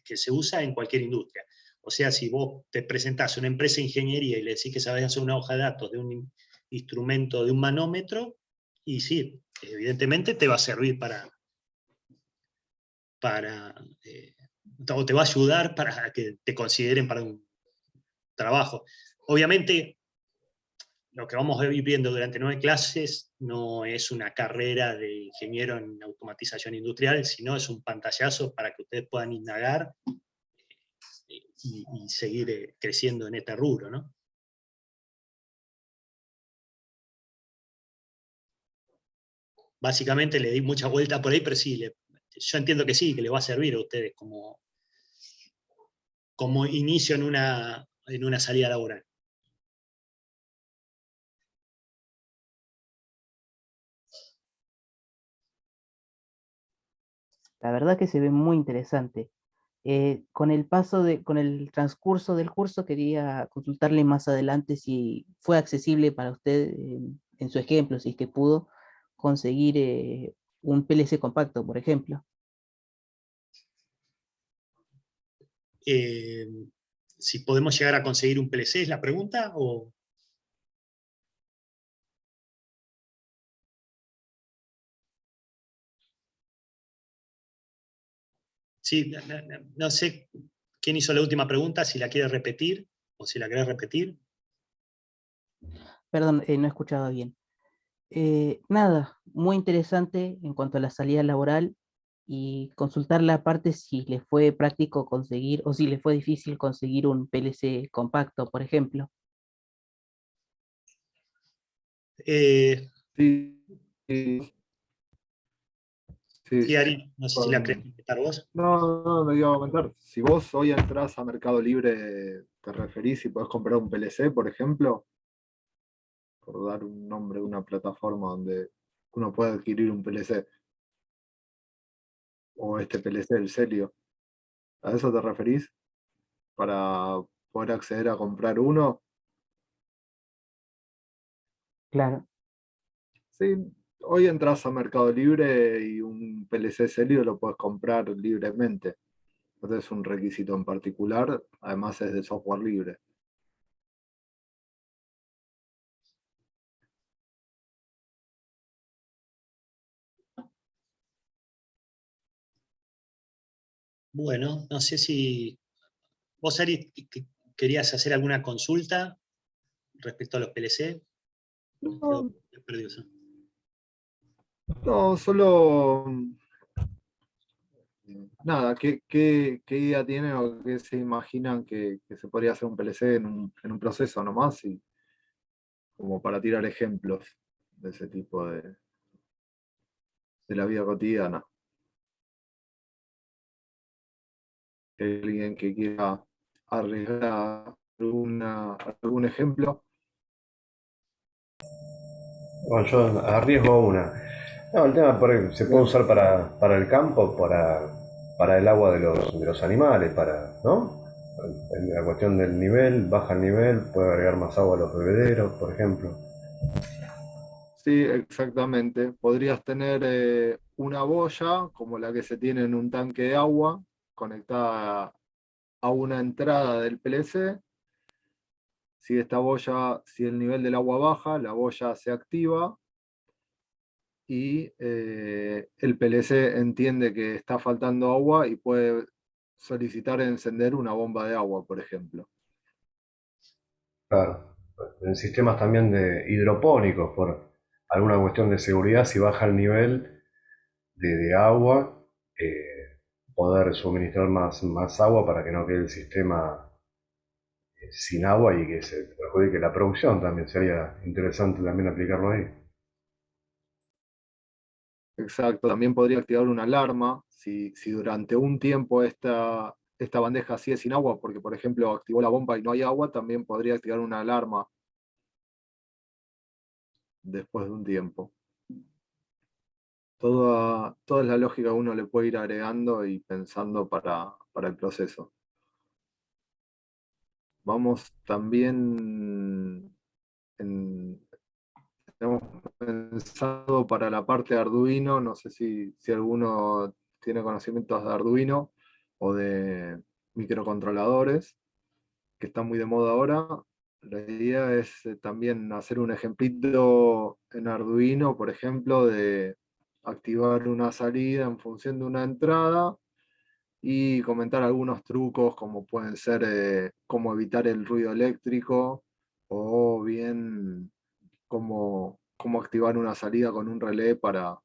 que se usa en cualquier industria. O sea, si vos te presentás a una empresa de ingeniería y le decís que sabés hacer una hoja de datos de un instrumento, de un manómetro, y sí, evidentemente te va a servir o te va a ayudar para que te consideren para un trabajo. Obviamente, lo que vamos a ir viendo durante 9 clases no es una carrera de ingeniero en automatización industrial, sino es un pantallazo para que ustedes puedan indagar y seguir creciendo en este rubro, ¿no? Básicamente le di mucha vuelta por ahí, pero sí, yo entiendo que sí, que les va a servir a ustedes como inicio en una salida laboral. La verdad que se ve muy interesante. Con el transcurso del curso, quería consultarle más adelante si fue accesible para usted, en su ejemplo, si es que pudo conseguir un PLC compacto, por ejemplo. Si podemos llegar a conseguir un PLC, ¿es la pregunta? ¿O? Sí, no sé quién hizo la última pregunta, si la quiere repetir o si la querés repetir. Perdón, no he escuchado bien. Nada, muy interesante en cuanto a la salida laboral, y consultarle aparte si le fue práctico conseguir o si le fue difícil conseguir un PLC compacto, por ejemplo. Sí, sí, sí. Sí, Ari, no sé si la querés contestar vos. No, me iba a comentar. Si vos hoy entras a Mercado Libre, te referís y podés comprar un PLC, por ejemplo, por dar un nombre de una plataforma donde uno puede adquirir un PLC, o este PLC, el Celio. ¿A eso te referís? Para poder acceder a comprar uno. Claro. Sí, hoy entras a Mercado Libre y un PLC Celio lo puedes comprar libremente. No es un requisito en particular, además es de software libre. Bueno, no sé si vos, Ari, querías hacer alguna consulta respecto a los PLC. No, Quedó perdido eso. no, solo nada, ¿qué idea tienen o qué se imaginan que se podría hacer un PLC en un proceso nomás? Y como para tirar ejemplos de ese tipo de la vida cotidiana. ¿Alguien que quiera arriesgar algún ejemplo? Bueno, yo arriesgo una. No, el tema se puede usar para el campo, para el agua de los animales, ¿no? En la cuestión del nivel, baja el nivel, puede agregar más agua a los bebederos, por ejemplo. Sí, exactamente. Podrías tener una boya, como la que se tiene en un tanque de agua, conectada a una entrada del PLC. Si esta boya, si el nivel del agua baja, la boya se activa y el PLC entiende que está faltando agua y puede solicitar encender una bomba de agua, por ejemplo. Claro. En sistemas también de hidropónicos, por alguna cuestión de seguridad, si baja el nivel de agua, poder suministrar más agua para que no quede el sistema sin agua y que se perjudique la producción también. Sería interesante también aplicarlo ahí. Exacto, también podría activar una alarma si durante un tiempo esta bandeja sigue sin agua, porque por ejemplo activó la bomba y no hay agua, también podría activar una alarma después de un tiempo. Toda la lógica uno le puede ir agregando y pensando para el proceso. Vamos también, hemos pensado para la parte de Arduino, no sé si alguno tiene conocimientos de Arduino o de microcontroladores, que están muy de moda ahora. La idea es también hacer un ejemplito en Arduino, por ejemplo, de activar una salida en función de una entrada y comentar algunos trucos como pueden ser cómo evitar el ruido eléctrico o bien cómo activar una salida con un relé para,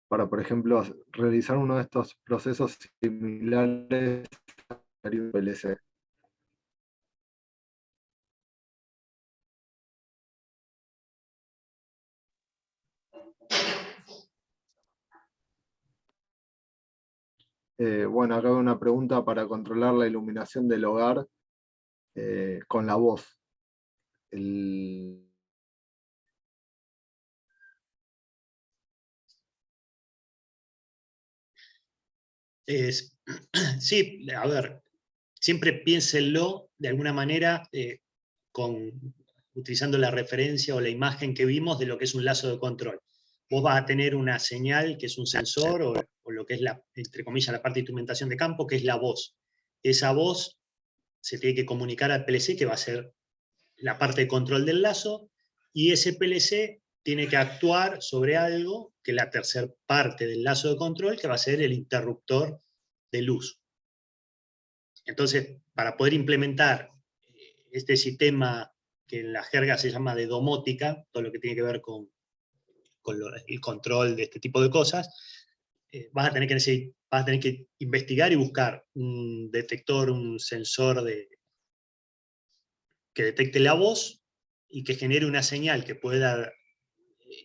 por ejemplo, realizar uno de estos procesos similares a un PLC. Bueno, acá veo una pregunta para controlar la iluminación del hogar con la voz. Sí, a ver, siempre piénsenlo de alguna manera utilizando la referencia o la imagen que vimos de lo que es un lazo de control. Vos vas a tener una señal que es un sensor o lo que es entre comillas, la parte de instrumentación de campo, que es la voz. Esa voz se tiene que comunicar al PLC, que va a ser la parte de control del lazo, y ese PLC tiene que actuar sobre algo, que es la tercera parte del lazo de control, que va a ser el interruptor de luz. Entonces, para poder implementar este sistema que en la jerga se llama de domótica, todo lo que tiene que ver con el control de este tipo de cosas, vas a tener que investigar y buscar un detector, un sensor que detecte la voz y que genere una señal que pueda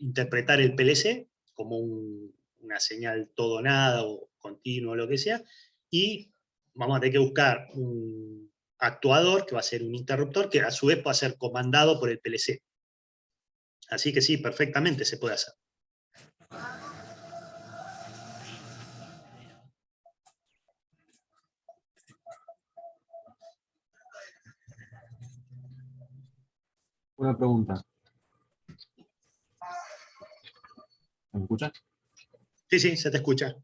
interpretar el PLC como una señal todo nada o continuo o lo que sea, y vamos a tener que buscar un actuador que va a ser un interruptor que a su vez va a ser comandado por el PLC. Así que sí, perfectamente se puede hacer. Una pregunta. ¿Me escuchas? Sí, sí, se te escucha.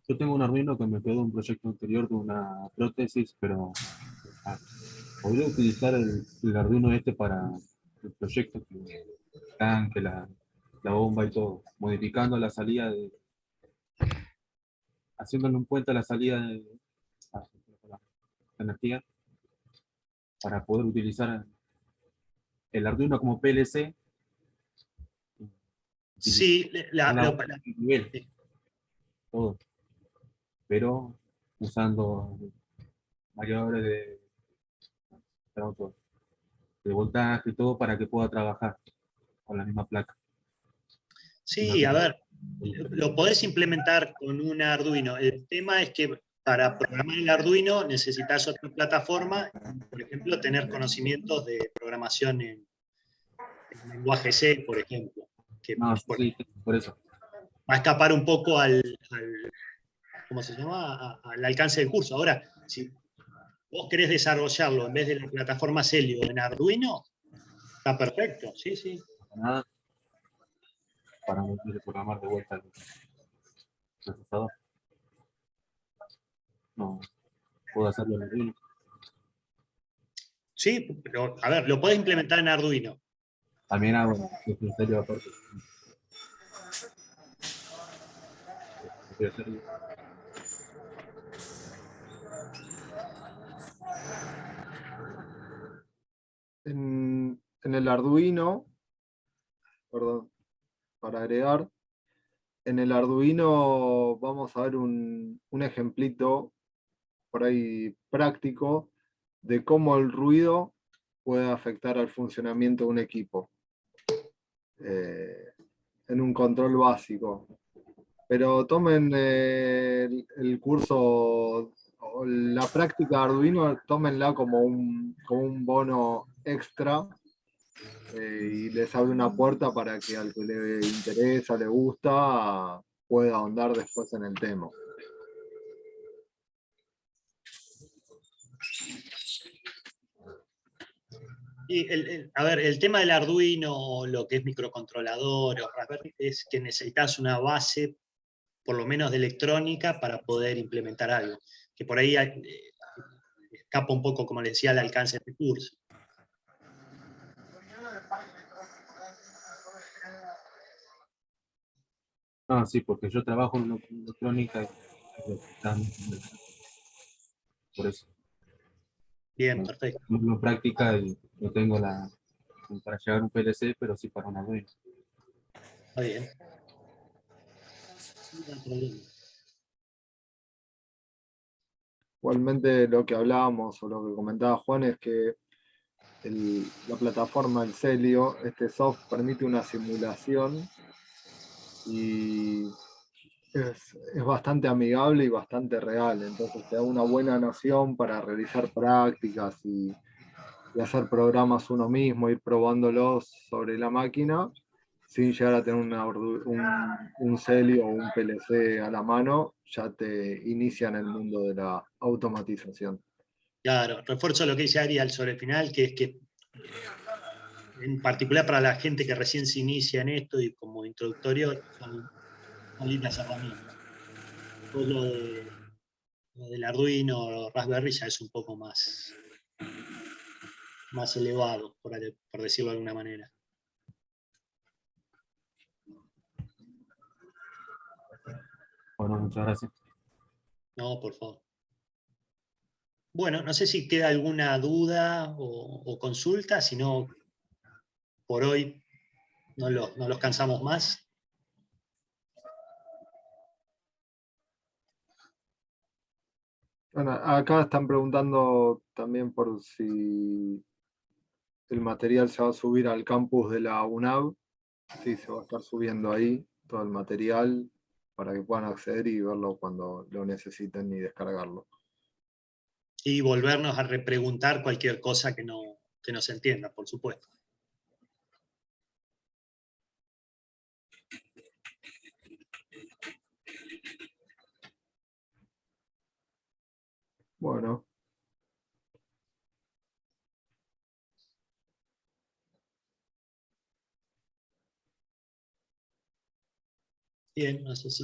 Yo tengo un Arduino que me quedó de un proyecto anterior de una prótesis, pero ¿podría utilizar el Arduino este para el proyecto? El tanque, la bomba y todo, modificando la salida de... haciéndole un puente a la salida de la energía para poder utilizar el Arduino como PLC. Sí, Nivel, todo, pero usando variadores de voltaje y todo para que pueda trabajar con la misma placa. sí, a ver, lo podés implementar con un Arduino. El tema es que para programar el Arduino necesitas otra plataforma, por ejemplo, tener conocimientos de programación en lenguaje C, por ejemplo, que No, sí, por eso. va a escapar un poco ¿cómo se llama? Al alcance del curso. Ahora, si vos querés desarrollarlo en vez de la plataforma Celio en Arduino, está perfecto, sí, sí. Nada para volver a programar de vuelta el procesador. No, puedo hacerlo en Arduino. Sí, pero a ver, lo podés implementar en Arduino. También hago un serio aparte. Voy a hacerlo. En el Arduino, perdón, para agregar, en el Arduino vamos a ver un ejemplito por ahí práctico de cómo el ruido puede afectar al funcionamiento de un equipo en un control básico. Pero tomen el curso o la práctica de Arduino, tómenla como un bono extra y les abre una puerta para que al que le interesa, le gusta, pueda ahondar después en el tema. Y a ver, el tema del Arduino, lo que es microcontrolador o Raspberry, es que necesitas una base, por lo menos de electrónica, para poder implementar algo. Que por ahí escapa un poco, como les decía, al alcance de este curso. Ah, sí, porque yo trabajo en electrónica y por eso. Bien, perfecto. No práctica y no tengo para llevar un PLC, pero sí para un Arduino. Está bien. No hay problema. Igualmente lo que hablábamos o lo que comentaba Juan es que la plataforma, el Celio, este soft permite una simulación y es bastante amigable y bastante real, entonces te da una buena noción para realizar prácticas y hacer programas uno mismo, ir probándolos sobre la máquina, sin llegar a tener un Celio o un PLC a la mano, ya te inicia en el mundo de la automatización. Claro, refuerzo lo que dice Ariel sobre el final, que es que, en particular para la gente que recién se inicia en esto y como introductorio, son lindas herramientas. Todo lo del Arduino o Raspberry ya es un poco más elevado, por decirlo de alguna manera. Bueno, muchas gracias. No, por favor. Bueno, no sé si queda alguna duda o consulta, si no, por hoy no los cansamos más. Bueno, acá están preguntando también por si el material se va a subir al campus de la UNAV. Sí, se va a estar subiendo ahí todo el material para que puedan acceder y verlo cuando lo necesiten y descargarlo. Y volvernos a repreguntar cualquier cosa que no se entienda, por supuesto. Bueno. Bien, no sé si